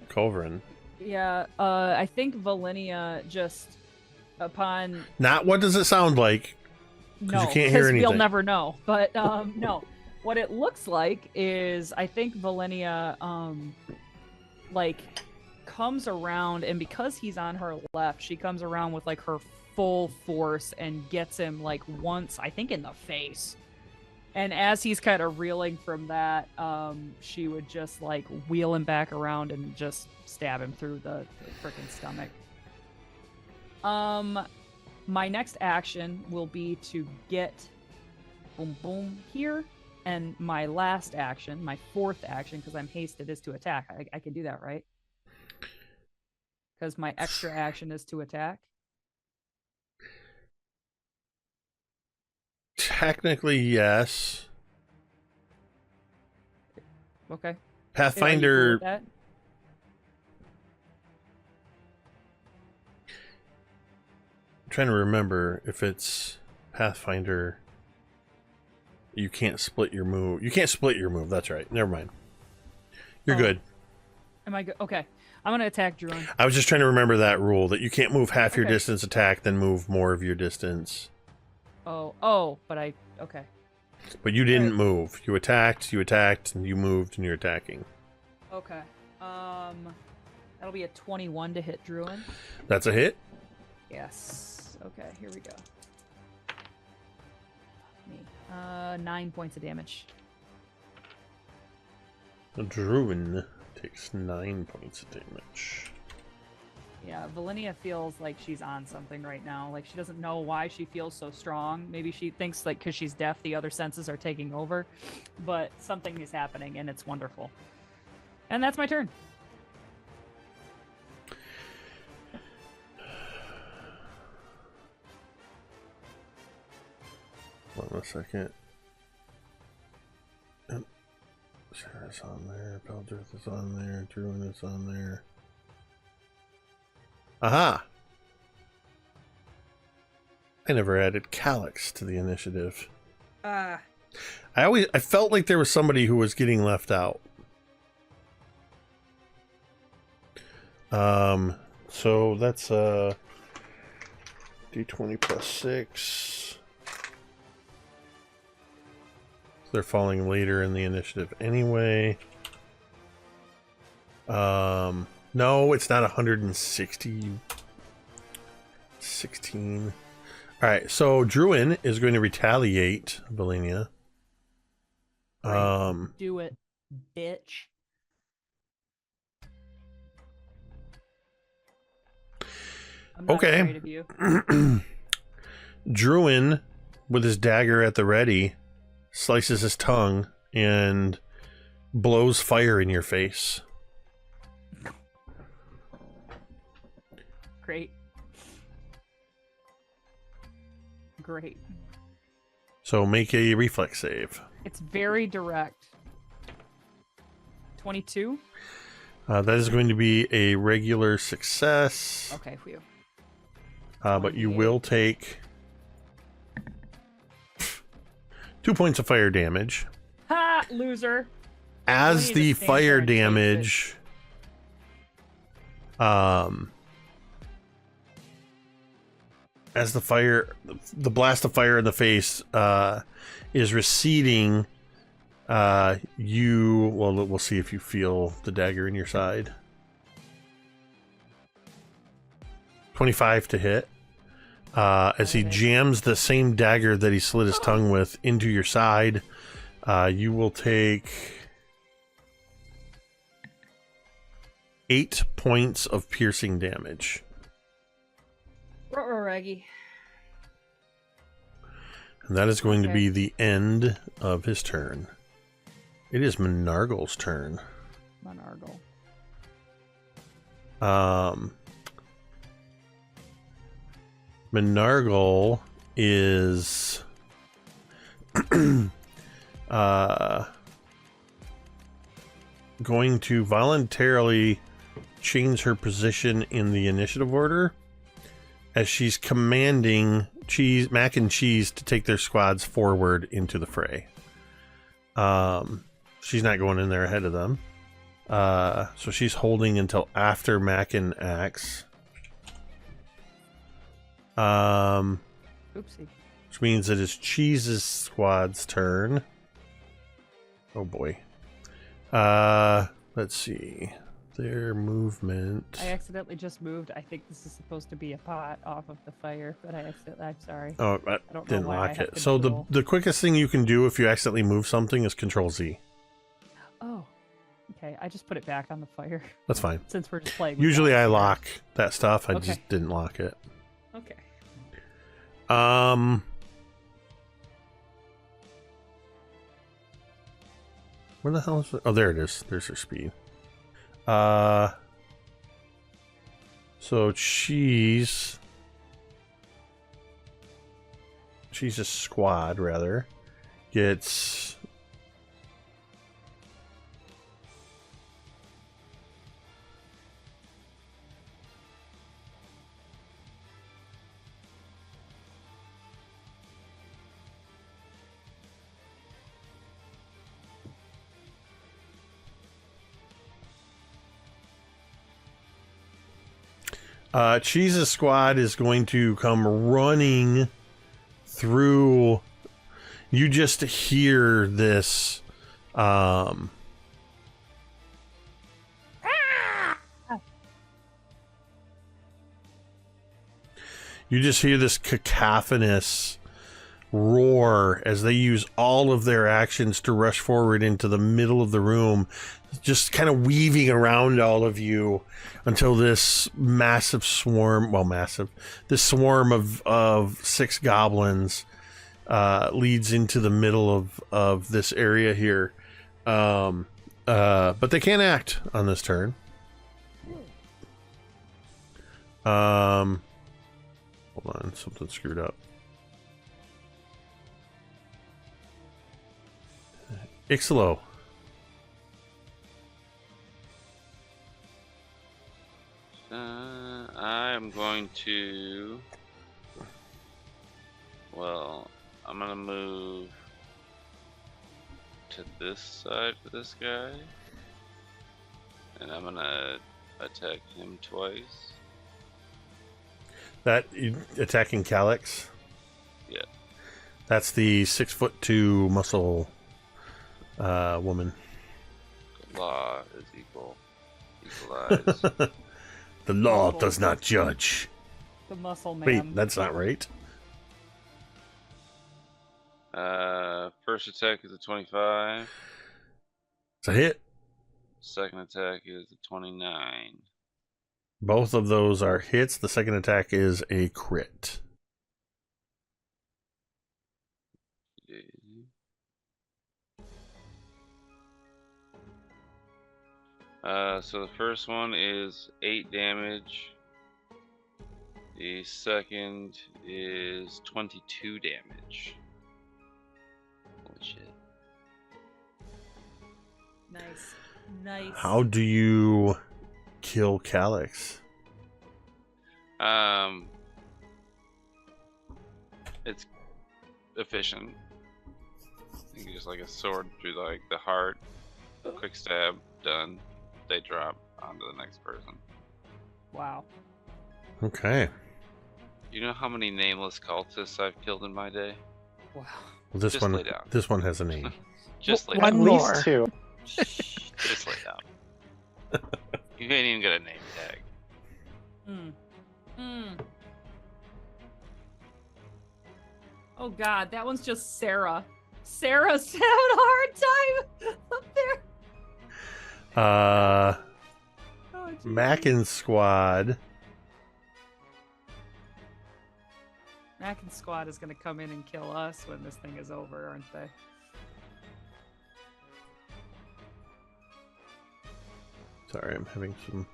Kaeryn? Yeah, I think Velynia just upon Not what does it sound like? no, you can't hear anything. we'll never know. But no, what it looks like is I think Velynia like comes around, and because he's on her left, she comes around with like her full force and gets him like once, I think, in the face. And as he's kind of reeling from that, she would just like wheel him back around and just stab him through the freaking stomach. My next action will be to get boom boom here, and my last action, my fourth action, because I'm hasted, is to attack. I can do that, right? Because my extra action is to attack. Technically, yes. Okay. Pathfinder. Are you cool with that? I'm trying to remember if it's Pathfinder. You can't split your move. You can't split your move. That's right. Never mind. You're good. Am I good? Okay. I'm gonna attack Druin. I was just trying to remember that rule that you can't move half your Okay. distance attack, then move more of your distance. Oh, but okay. But you didn't Right. move. You attacked, and you moved, and you're attacking. Okay. That'll be a 21 to hit Druin. That's a hit. Yes. Okay, here we go. Me. 9 points of damage. Druin takes 9 points of damage. Yeah, Velynia feels like she's on something right now. Like, she doesn't know why she feels so strong. Maybe she thinks, like, because she's deaf, the other senses are taking over. But something is happening, and it's wonderful. And that's my turn. Hold on a second. Sarah's on there. Beldrith is on there. Druin is on there. Aha! I never added Calyx to the initiative. I felt like there was somebody who was getting left out. So that's D20 plus 6. They're falling later in the initiative anyway. No, it's not 160. 16. Alright, so Druin is going to retaliate, Velynia. Do it, bitch. I'm not Okay. afraid of you. Druin, with his dagger at the ready, slices his tongue and blows fire in your face. Great. Great. So make a reflex save. It's very direct. 22? That is going to be a regular success. Okay, phew. But you will take 2 points of fire damage. Ha! Loser. As need the to stand fire there and taste it. damage, as the blast of fire in the face is receding, we'll see if you feel the dagger in your side. 25 to hit. As he jams the same dagger that he slit his tongue with into your side, you will take 8 points of piercing damage. Raggy. And that is going to Okay. be the end of his turn. It is Menargle's turn. Monargle. Menargle is going to voluntarily change her position in the initiative order as she's commanding Mac and Cheese to take their squads forward into the fray. She's not going in there ahead of them. So she's holding until after Mac and acts. Oopsie. Which means it is Cheese's squad's turn. Oh boy. Let's see. Their movement. I accidentally just moved. I think this is supposed to be a pot off of the fire, but I'm sorry. Oh, I don't know didn't why I lock have it. So control. the quickest thing you can do if you accidentally move something is Control Z. Oh. Okay, I just put it back on the fire. That's fine. Since we're just playing. with Usually that. I lock that stuff. I Okay. just didn't lock it. Okay. Where the hell is it? Oh, there it is. There's her speed. So Cheese's squad rather gets Cheese's squad is going to come running through. You just hear this. You just hear this cacophonous roar as they use all of their actions to rush forward into the middle of the room, just kind of weaving around all of you until this massive swarm, this swarm of 6 goblins leads into the middle of this area here. But they can't act on this turn. Hold on, something screwed up. Icselo. I'm going to. Well, I'm gonna move to this side for this guy, and I'm gonna attack him twice. That attacking Calyx? Yeah. That's the 6'2" muscle woman. Law is equalized. The law does not judge. The muscle man. Wait, that's not right. First attack is a 25. It's a hit. Second attack is a 29. Both of those are hits. The second attack is a crit. So the first one is 8 damage. The second is 22 damage. Holy shit. Nice. How do you kill Calyx? It's efficient. You can just like a sword through like the heart, quick stab, done. They drop onto the next person. Wow. Okay. You know how many nameless cultists I've killed in my day? Wow. Well, this Just one. lay down. This one has a name. Just lay One down. At more. least 2. Just lay down. You ain't even got a name tag. Oh God, that one's just Sarah. Sarah's having a hard time up there. Oh, geez. Mackin Squad. Mackin Squad is gonna come in and kill us when this thing is over, aren't they? Sorry, I'm having some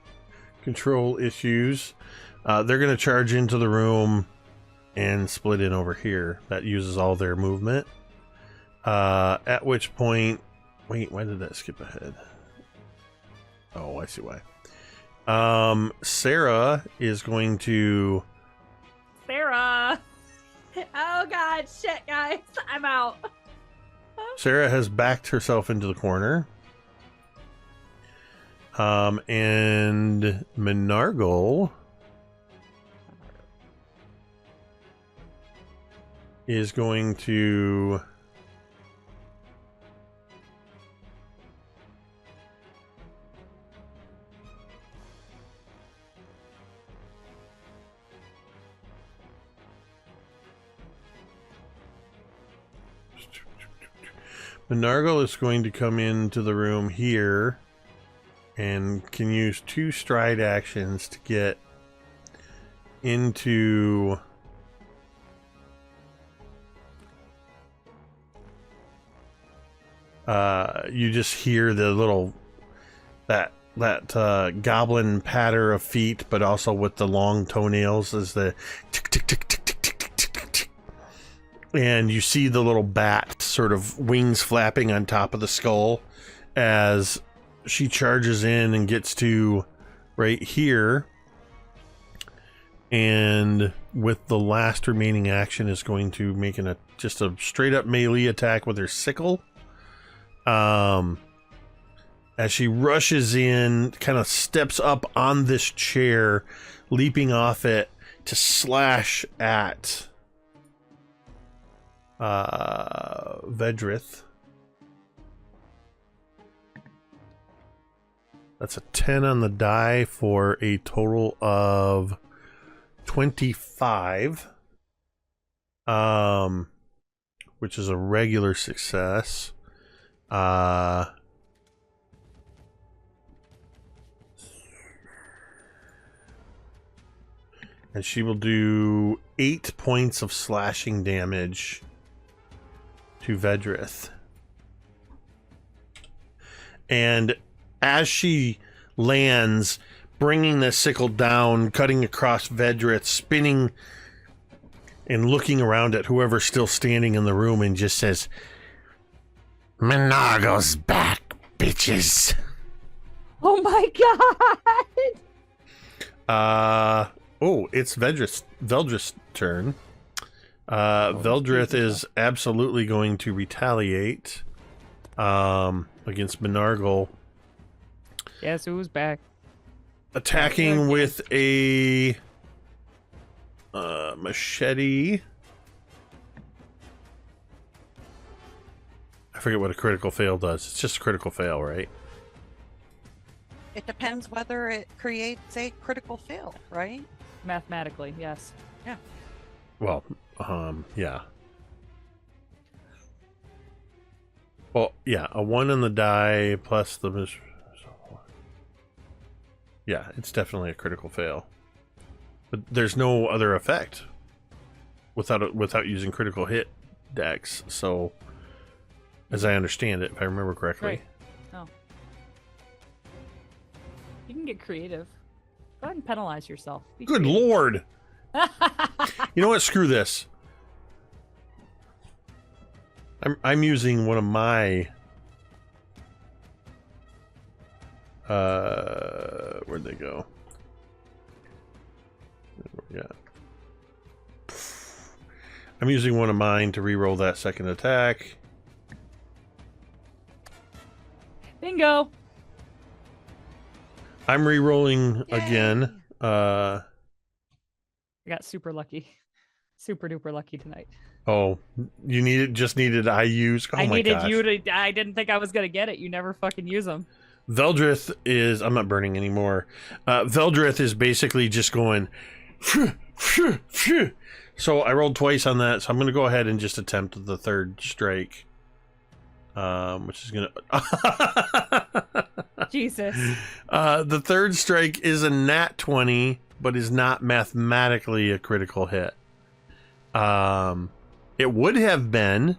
control issues. They're going to charge into the room and split in over here. That uses all their movement. At which point... Wait, why did that skip ahead? Oh, I see why. Sarah is going to... Sarah! Oh God, shit, guys. I'm out. Sarah has backed herself into the corner. And Menargle is going to come into the room here and can use 2 stride actions to get into you just hear the little that goblin patter of feet, but also with the long toenails as the tick tick tick tick tick tick tick tick tick. And you see the little bat sort of wings flapping on top of the skull as she charges in and gets to right here, and with the last remaining action is going to make just a straight up melee attack with her sickle. As she rushes in, kind of steps up on this chair, leaping off it to slash at Vedrith. That's a 10 on the die for a total of 25. Which is a regular success. And she will do 8 points of slashing damage to Vedrith. And as she lands, bringing the sickle down, cutting across Vedrith, spinning and looking around at whoever's still standing in the room, and just says, Menargo's back, bitches. Oh my God! It's Veldrith's turn. Veldrith is absolutely going to retaliate against Menargle. Guess who's back? Attacking with a machete. I forget what a critical fail does. It's just a critical fail, right? It depends whether it creates a critical fail, right? Mathematically, yes. Yeah. Well, yeah. Well, yeah, a 1 on the die plus the... Yeah, it's definitely a critical fail. But there's no other effect without using critical hit decks, so... As I understand it, if I remember correctly. Right. Oh. You can get creative. Go ahead and penalize yourself. Be Good creative. Lord! You know what? Screw this. I'm using one of my... where'd they go? Yeah. I'm using one of mine to reroll that second attack. Bingo. I'm re-rolling Yay. again. I got super lucky. Super duper lucky tonight. Oh, you just needed I use. Oh I my needed gosh. you to. I didn't think I was gonna get it. You never fucking use them. Veldrith is. I'm not burning anymore. Veldrith is basically just going. Phew, phew, phew. So I rolled twice on that. So I'm going to go ahead and just attempt the third strike. Which is going to. Jesus. The third strike is a nat 20, but is not mathematically a critical hit. It would have been,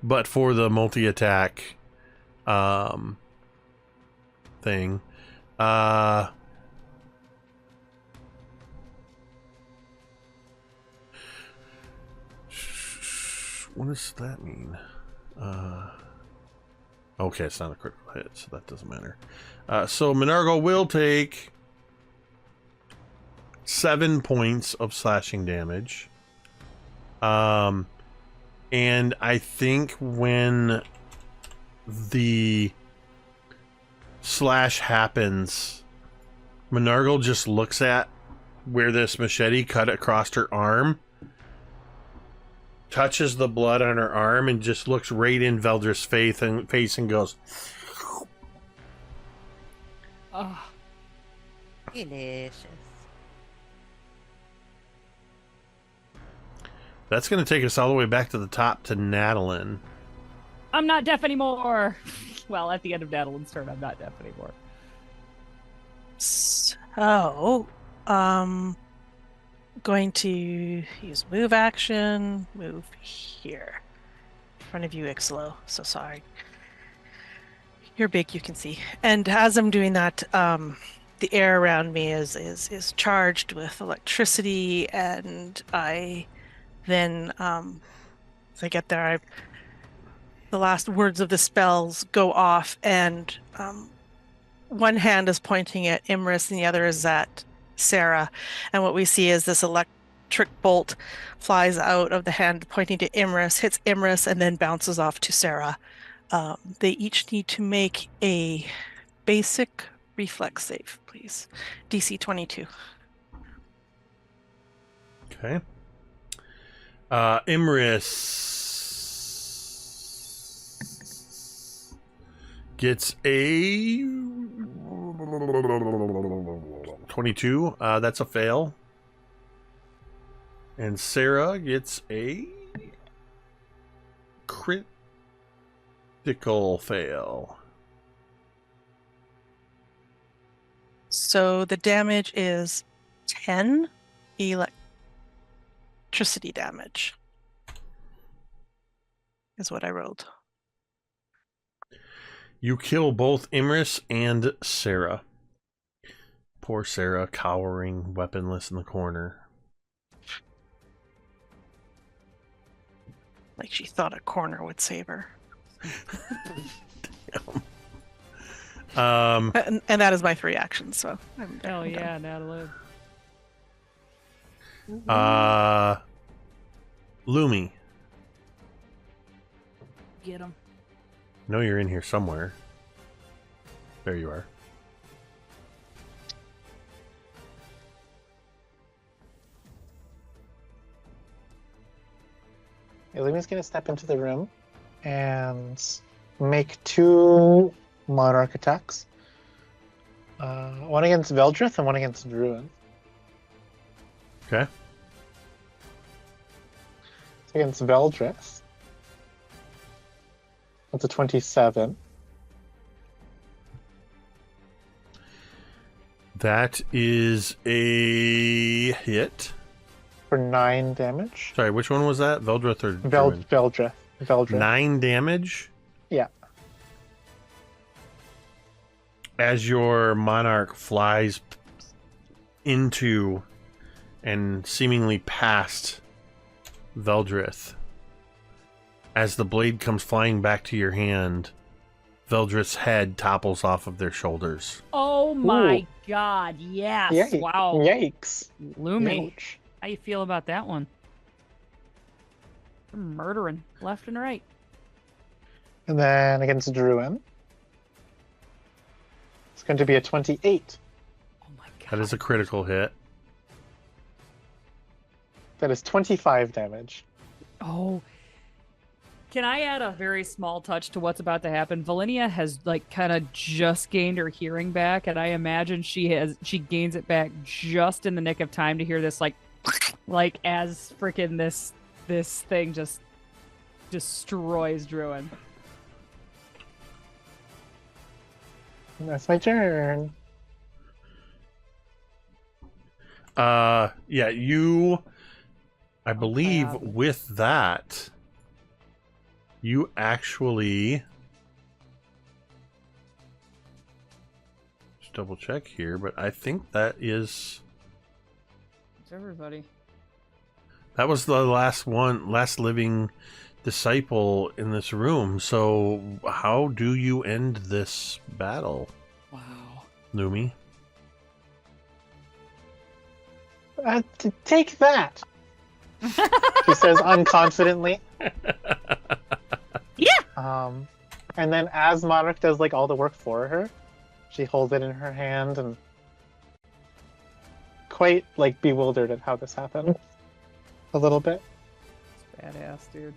but for the multi-attack thing. What does that mean? Okay, it's not a critical hit, so that doesn't matter. So Minargo will take 7 points of slashing damage. And I think when the slash happens, Minargo just looks at where this machete cut across her arm, touches the blood on her arm, and just looks right in Veldrith's face and goes, Oh, Delicious. that's going to take us all the way back to the top to Natalin. I'm not deaf anymore. Well, at the end of Natalin's turn, I'm not deaf anymore. So, going to use move action, move here. In front of you, Icselo. So sorry. You're big, you can see. And as I'm doing that, the air around me is charged with electricity, and I then, as I get there, the last words of the spells go off, and one hand is pointing at Imris and the other is at Sarah. And what we see is this electric bolt flies out of the hand pointing to Imris, hits Imris, and then bounces off to Sarah. They each need to make a basic reflex save, please. DC 22. Okay. Imris gets a 22. That's a fail. And Sarah gets a critical fail. So the damage is 10 electricity damage. Is what I rolled. You kill both Imris and Sarah. Poor Sarah, cowering, weaponless in the corner. Like she thought a corner would save her. And that is my 3 actions, so I'm Hell yeah, done. Natalin. Lumi. Get him. No, you're in here somewhere. There you are. Lumi's going to step into the room and make 2 monarch attacks. One against Veldrith and one against Druid. Okay. So against Veldrith, that's a 27. That is a hit. For 9 damage. Sorry, which one was that? Veldrith or Druid? Veldrith. 9 damage? Yeah. As your monarch flies into and seemingly past Veldrith, as the blade comes flying back to your hand, Veldrith's head topples off of their shoulders. Oh my god, yes. Wow. Yikes. Lumi, Ouch. how you feel about that one? You're murdering left and right. And then against Druid. It's going to be a 28. Oh my god. That is a critical hit. That is 25 damage. Oh. Can I add a very small touch to what's about to happen? Velynia has like kind of just gained her hearing back, and I imagine she gains it back just in the nick of time to hear this like as freaking this thing just destroys Druin. And that's my turn. Yeah, you, I believe with that, you actually, just double check here, but I think that is, It's everybody. that was the last living disciple in this room. So how do you end this battle? Wow. Lumi? Take that! She says unconfidently. Yeah! And then as Monarch does like all the work for her, she holds it in her hand and quite like bewildered at how this happened. A little bit. It's badass, dude.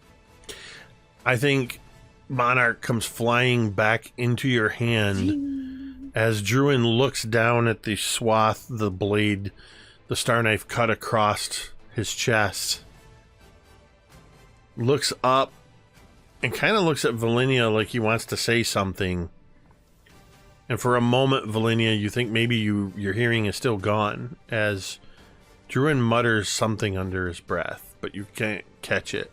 I think Monarch comes flying back into your hand as Druin looks down at the swath, the blade, the star knife cut across his chest, looks up and kind of looks at Velynia like he wants to say something. And for a moment, Velynia, you think maybe your hearing is still gone as Druin mutters something under his breath, but you can't catch it.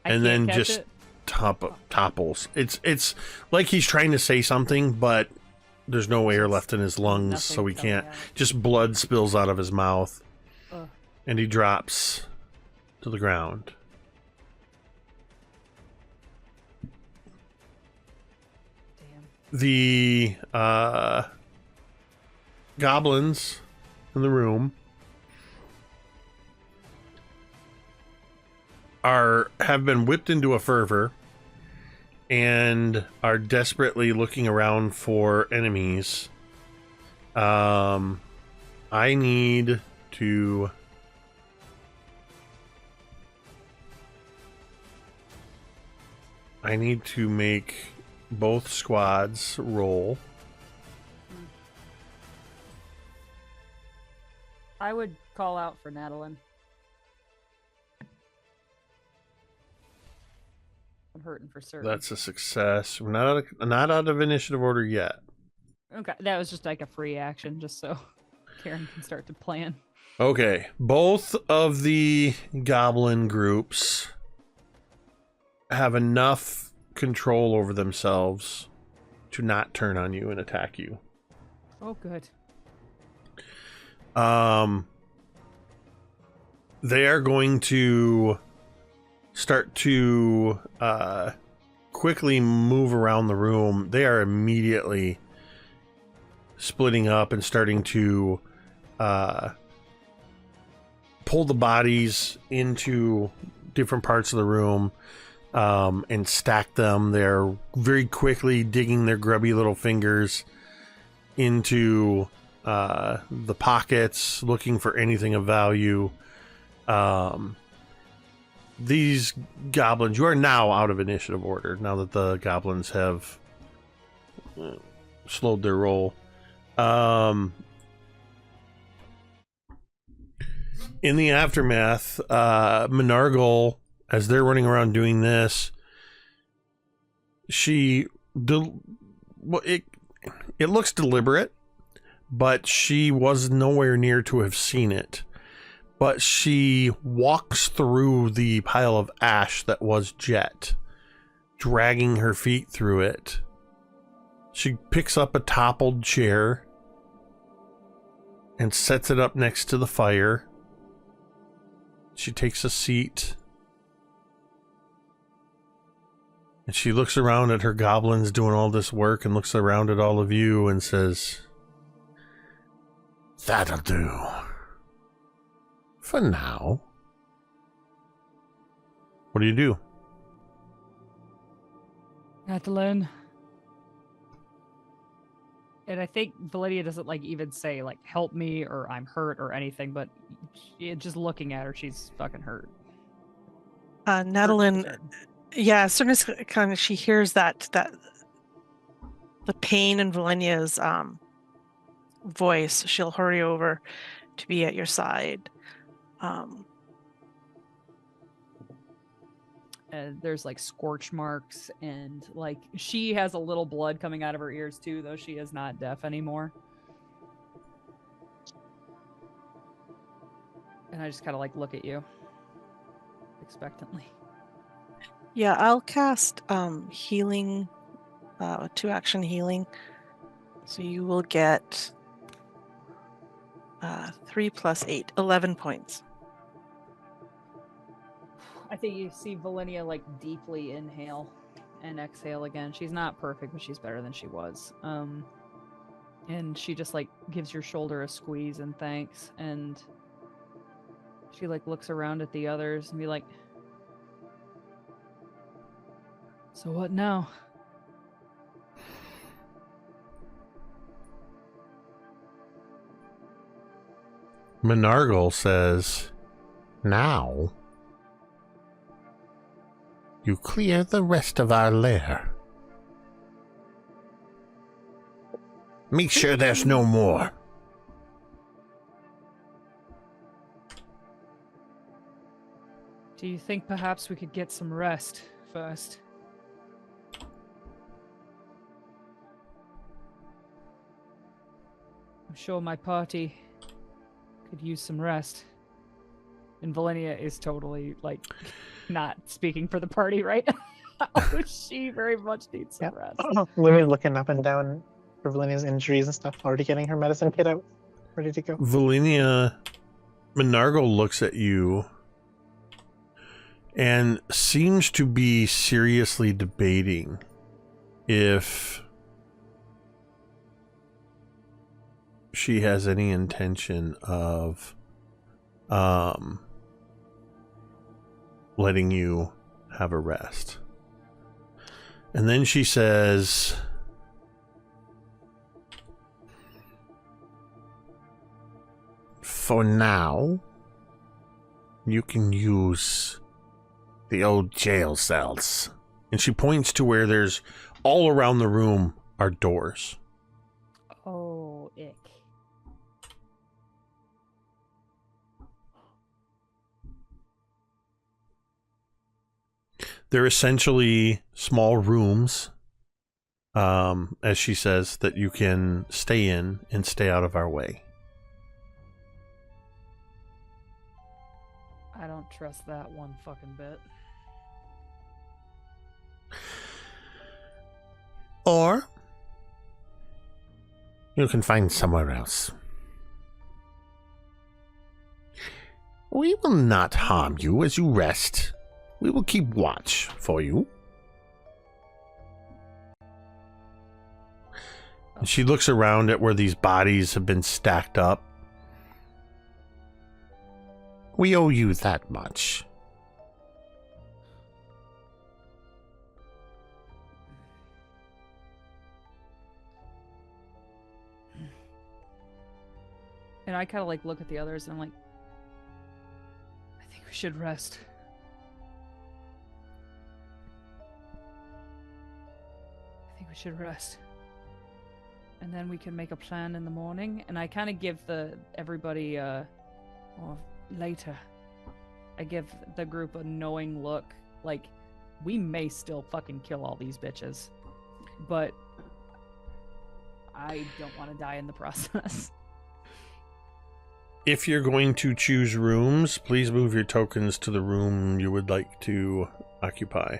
And then just topples. It's like he's trying to say something, but there's no air left in his lungs, so he can't. Just blood spills out of his mouth. And he drops to the ground. Damn. The goblins in the room have been whipped into a fervor and are desperately looking around for enemies. I need to make both squads roll. I would call out for Natalin. I'm hurting for certain. That's a success. We're not out of initiative order yet. Okay, that was just like a free action, just so Kaeryn can start to plan. Okay, both of the goblin groups have enough control over themselves to not turn on you and attack you. Oh, good. They are going to start to quickly move around the room. They are immediately splitting up and starting to pull the bodies into different parts of the room and stack them. They're very quickly digging their grubby little fingers into the pockets, looking for anything of value. These goblins, you are now out of initiative order now that the goblins have slowed their roll. In the aftermath, Menargle, as they're running around doing this, it looks deliberate, but she was nowhere near to have seen it. But she walks through the pile of ash that was Jet, dragging her feet through it. She picks up a toppled chair and sets it up next to the fire. She takes a seat. And she looks around at her goblins doing all this work and looks around at all of you and says, "That'll do. For now." What do you do? Natalin, And I think Velynia doesn't like even say like help me or I'm hurt or anything, but just looking at her, she's fucking hurt. Natalin, yeah, as soon as kind of she hears that the pain in Velynia's voice, she'll hurry over to be at your side. There's like scorch marks, and like she has a little blood coming out of her ears too, though she is not deaf anymore. And I just kind of like look at you expectantly. Yeah, I'll cast healing, 2-action healing. So you will get 3 + 8, 11 points. I think you see Velynia like deeply inhale and exhale again. She's not perfect, but she's better than she was. And she just like gives your shoulder a squeeze and thanks. And she like looks around at the others and be like, "So what now?" Menargle says, "Now you clear the rest of our lair. Make sure there's no more." Do you think perhaps we could get some rest first? I'm sure my party could use some rest. And Velynia is totally, like, not speaking for the party right now. She very much needs some rest. Lumi's looking up and down for Velynia's injuries and stuff, already getting her medicine kit out, ready to go. Velynia, Menargle looks at you and seems to be seriously debating if she has any intention of letting you have a rest. And then she says, "For now, you can use the old jail cells." And she points to where there's all around the room are doors. Oh, ick. They're essentially small rooms, as she says, that you can stay in and stay out of our way. I don't trust that one fucking bit. Or you can find somewhere else. We will not harm you as you rest. We will keep watch for you. And she looks around at where these bodies have been stacked up. We owe you that much. And I kind of like look at the others and I'm like, I think we should rest. I think we should rest. And then we can make a plan in the morning. And I kind of give everybody or later, I give the group a knowing look. Like, we may still fucking kill all these bitches, but I don't want to die in the process. If you're going to choose rooms, please move your tokens to the room you would like to occupy.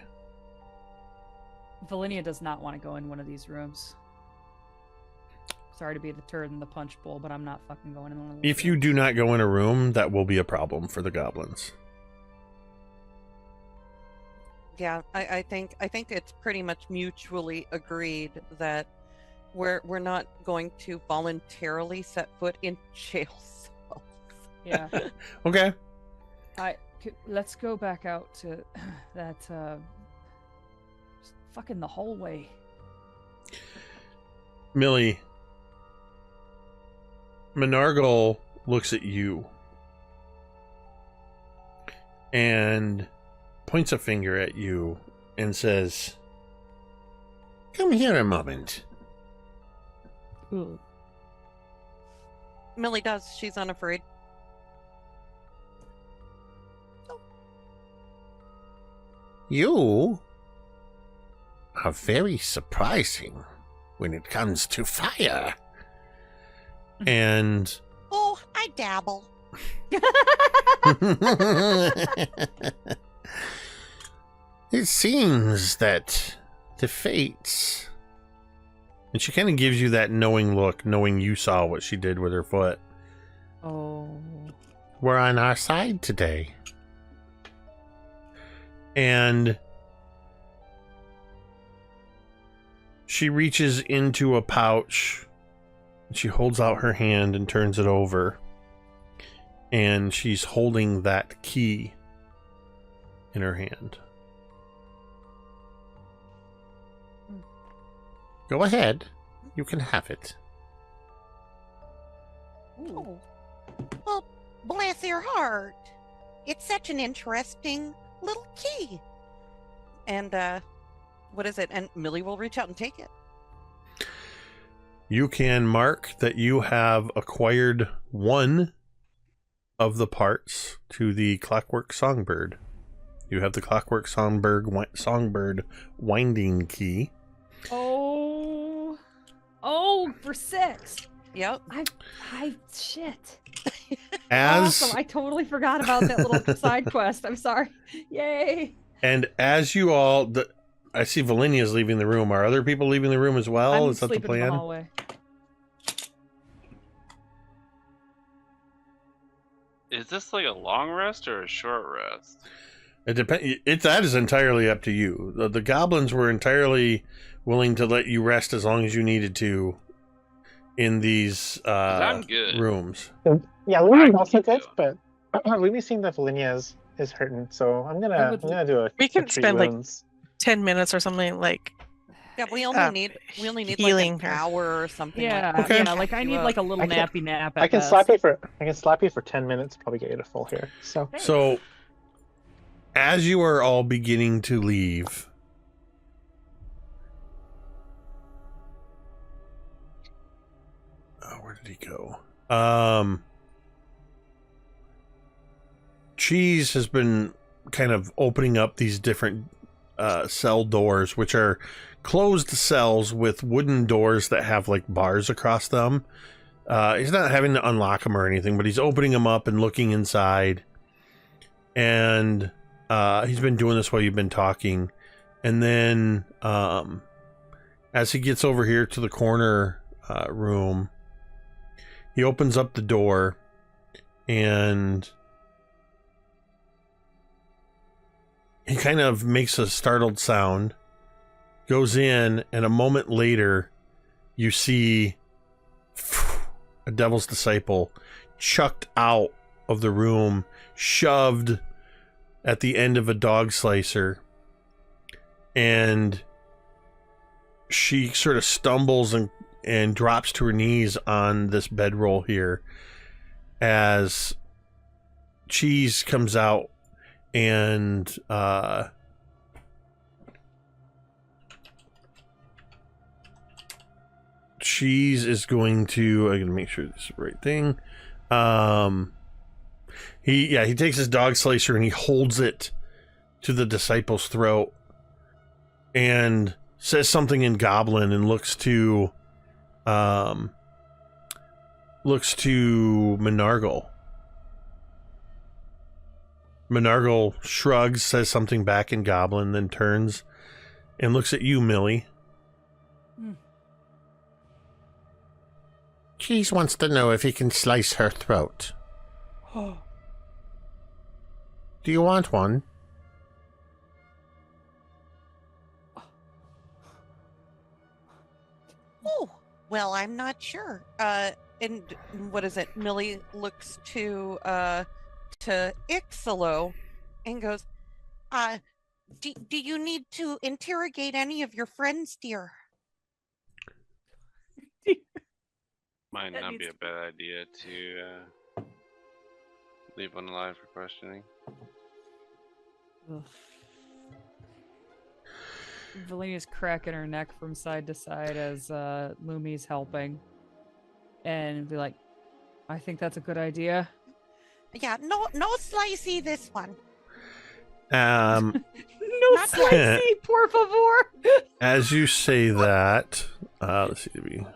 Velynia does not want to go in one of these rooms. Sorry to be the turd in the punch bowl, but I'm not fucking going in one of these If you rooms. do not go in a room, that will be a problem for the goblins. Yeah, I think it's pretty much mutually agreed that we're not going to voluntarily set foot in jail cells. Yeah. Okay. Let's go back out to that fucking the hallway. Millie, Menargle looks at you and points a finger at you and says, Come here a moment. Ooh. Millie does. She's unafraid. You are very surprising when it comes to fire. and Oh, I dabble. It seems that the fates. and she kind of gives you that knowing look, knowing you saw what she did with her foot. Oh. Were on our side today. And she reaches into a pouch. She holds out her hand and turns it over. And she's holding that key in her hand. Go ahead. You can have it. Oh. Well, bless your heart. It's such an interesting little key. And, what is it? And Millie will reach out and take it. You can mark that you have acquired one of the parts to the Clockwork Songbird. You have the Clockwork Songbird winding key. Oh, for 6. Yep. Shit. As Awesome. I totally forgot about that little side quest. I'm sorry. Yay. and as you all, I see Velynia's leaving the room. Are other people leaving the room as well? I'm Is that the sleeping in the plan? hallway. Is this like a long rest or a short rest? It depends. That is entirely up to you. The goblins were entirely willing to let you rest as long as you needed to in these 'Cause I'm good. rooms. Yeah, Lumi's I'm also good. good, but Lumi's seeing that Velynia is hurting, so I'm gonna do a. We can treat spend, like, wounds. 10 minutes or something, like, Yeah, we only need healing like an her. hour or something. Yeah, like that. Okay. yeah. Like I need like a little I can- nappy nap. At I can best. slap you for 10 minutes, probably get you to full here. So Thanks. So, as you are all beginning to leave, where did he go? Cheese has been kind of opening up these different cell doors, which are closed cells with wooden doors that have like bars across them. He's not having to unlock them or anything, but he's opening them up and looking inside. And he's been doing this while you've been talking. And then as he gets over here to the corner room, he opens up the door and he kind of makes a startled sound, goes in, and a moment later you see a devil's disciple chucked out of the room, shoved at the end of a dog slicer, and she sort of stumbles and drops to her knees on this bedroll here as Cheese comes out and Cheese is going to, I gotta make sure this is the right thing. He takes his dog slicer and he holds it to the disciple's throat and says something in Goblin and looks to Menargle. Menargle shrugs, says something back in Goblin, then turns and looks at you, Millie. Cheese wants to know if he can slice her throat. Do you want one? Oh, well, I'm not sure. And what is it? Millie looks to Icselo and goes, do you need to interrogate any of your friends, dear? Might That not be needs a bad idea to leave one alive for questioning. Ugh. Velynia's cracking her neck from side to side as Lumi's helping. And be like, I think that's a good idea. Yeah, no slicey this one. Um, No Not slicey, por favor. as you say that, let's see,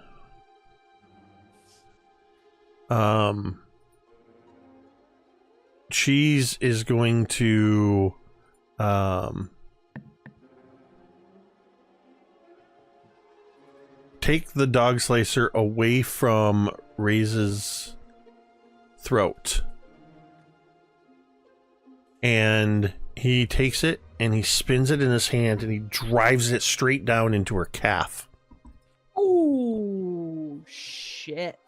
Cheese is going to take the dog slicer away from Raise's throat. And he takes it and he spins it in his hand and he drives it straight down into her calf. Oh, shit.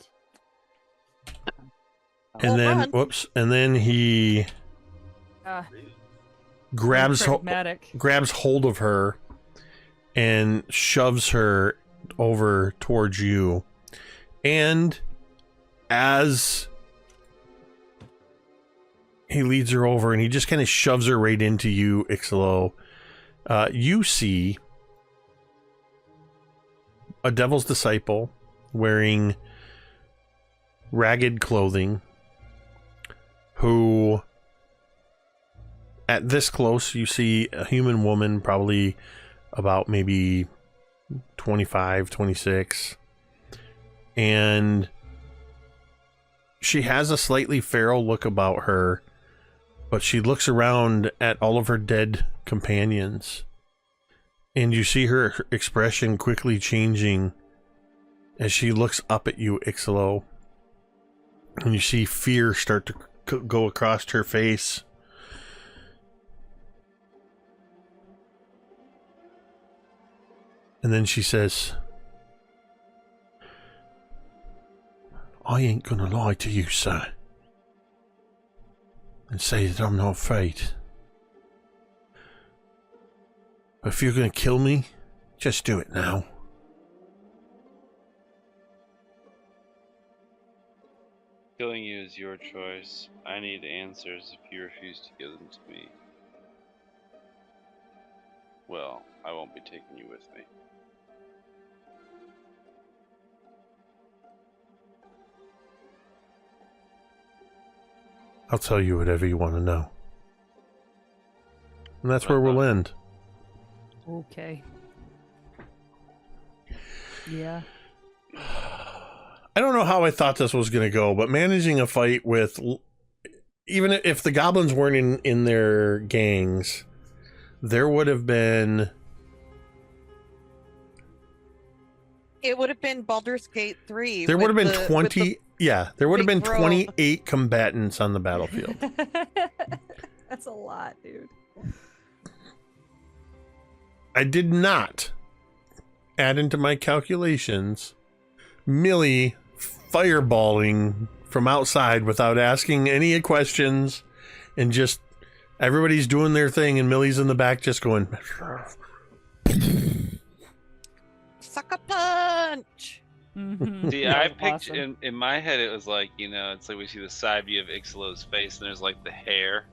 And then, run. whoops, and then he grabs grabs hold of her and shoves her over towards you. And as he leads her over and he just kind of shoves her right into you, Icselo, you see a devil's disciple wearing ragged clothing, who at this close you see a human woman, probably about maybe 25, 26, and she has a slightly feral look about her, but she looks around at all of her dead companions, and you see her expression quickly changing as she looks up at you, Icselo, and you see fear start to go across her face. And then she says, I ain't gonna lie to you, sir, and say that I'm not afraid. But if you're gonna kill me, just do it now. Killing you is your choice. I need answers if you refuse to give them to me. Well, I won't be taking you with me. I'll tell you whatever you want to know. And that's where we'll end. Okay. Yeah. I don't know how I thought this was going to go, but managing a fight with, even if the goblins weren't in their gangs, there would have been... It would have been Baldur's Gate 3. There would have been the, 20... Yeah, there would have been big bro. 28 combatants on the battlefield. That's a lot, dude. I did not add into my calculations Millie fireballing from outside without asking any questions, and just everybody's doing their thing and Millie's in the back just going Sucker punch! Mm-hmm. See, I pictured in my head it was like, you know, it's like we see the side view of Ixelo's face and there's like the hair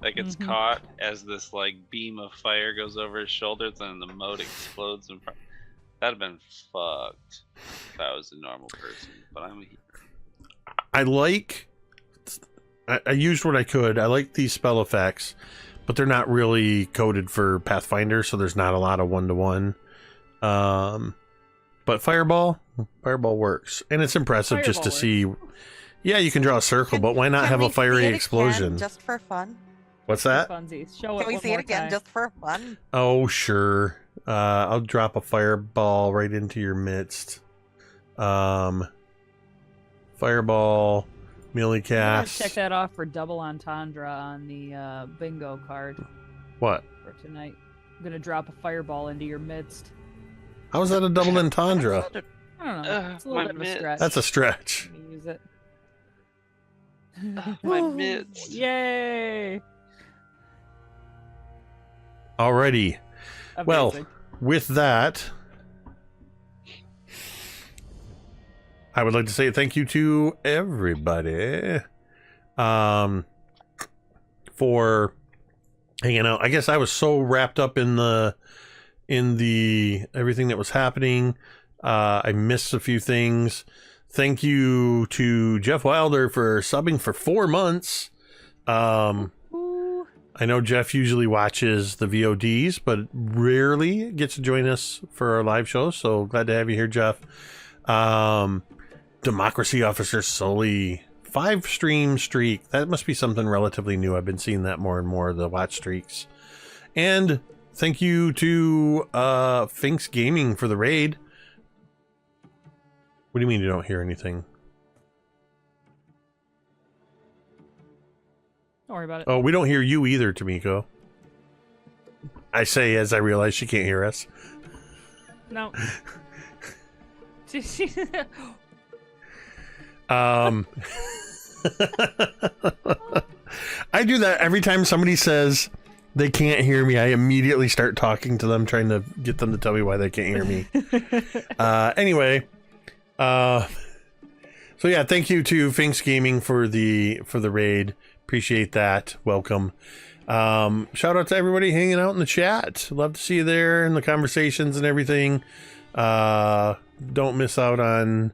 that gets caught as this like beam of fire goes over his shoulders and the moat explodes in front. That'd have been fucked if I was a normal person, but I'm a hero. I used what I could. I like these spell effects, but they're not really coded for Pathfinder, so there's not a lot of one-to-one. But Fireball works. And it's impressive just to see. Yeah, you can draw a circle, but why not have a fiery explosion? Just for fun. What's that? Funsies. Show Can it we one see more it again time. just for fun? Oh, sure. I'll drop a fireball right into your midst. Fireball, Millie cast. Check that off for double entendre on the bingo card What? for tonight. I'm gonna drop a fireball into your midst. How is that a double entendre? I don't know. It's a little my bit of a midst. stretch. That's a stretch. Let me use it. My midst. Yay! Alrighty. Well, Amazing. with that, I would like to say thank you to everybody for hanging out. I guess I was so wrapped up in the everything that was happening. I missed a few things. Thank you to Jeff Wilder for subbing for 4 months. I know Jeff usually watches the VODs, but rarely gets to join us for our live shows. So glad to have you here, Jeff. Democracy Officer Sully, 5 stream streak. That must be something relatively new. I've been seeing that more and more, the watch streaks. And thank you to Finks Gaming for the raid. What do you mean you don't hear anything? Don't worry about it. Oh, we don't hear you either, Tamiko. I say as I realize she can't hear us. No. I do that every time somebody says they can't hear me. I immediately start talking to them, trying to get them to tell me why they can't hear me. Anyway, so yeah, thank you to Finks Gaming for the raid. Appreciate that. Welcome. Shout out to everybody hanging out in the chat. Love to see you there in the conversations and everything. Don't miss out on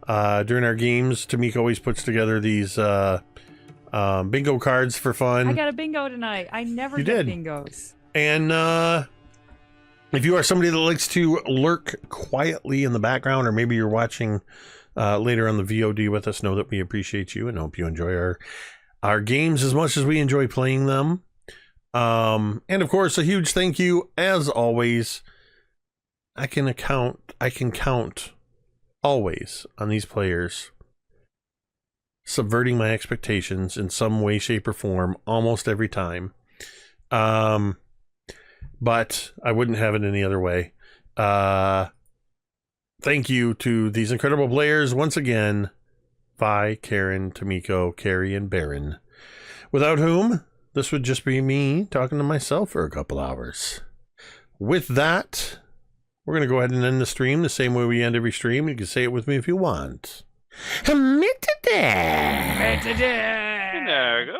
during our games. Tamiko always puts together these bingo cards for fun. I got a bingo tonight. I never get bingos. And if you are somebody that likes to lurk quietly in the background, or maybe you're watching later on the VOD with us, know that we appreciate you and hope you enjoy our games as much as we enjoy playing them. And of course, a huge thank you, as always. I can count always on these players subverting my expectations in some way, shape, or form almost every time. But I wouldn't have it any other way. Thank you to these incredible players once again. Vi, Kaeryn, Tamiko, Cari, and Baron. Without whom, this would just be me talking to myself for a couple hours. With that, we're going to go ahead and end the stream the same way we end every stream. You can say it with me if you want. There we go.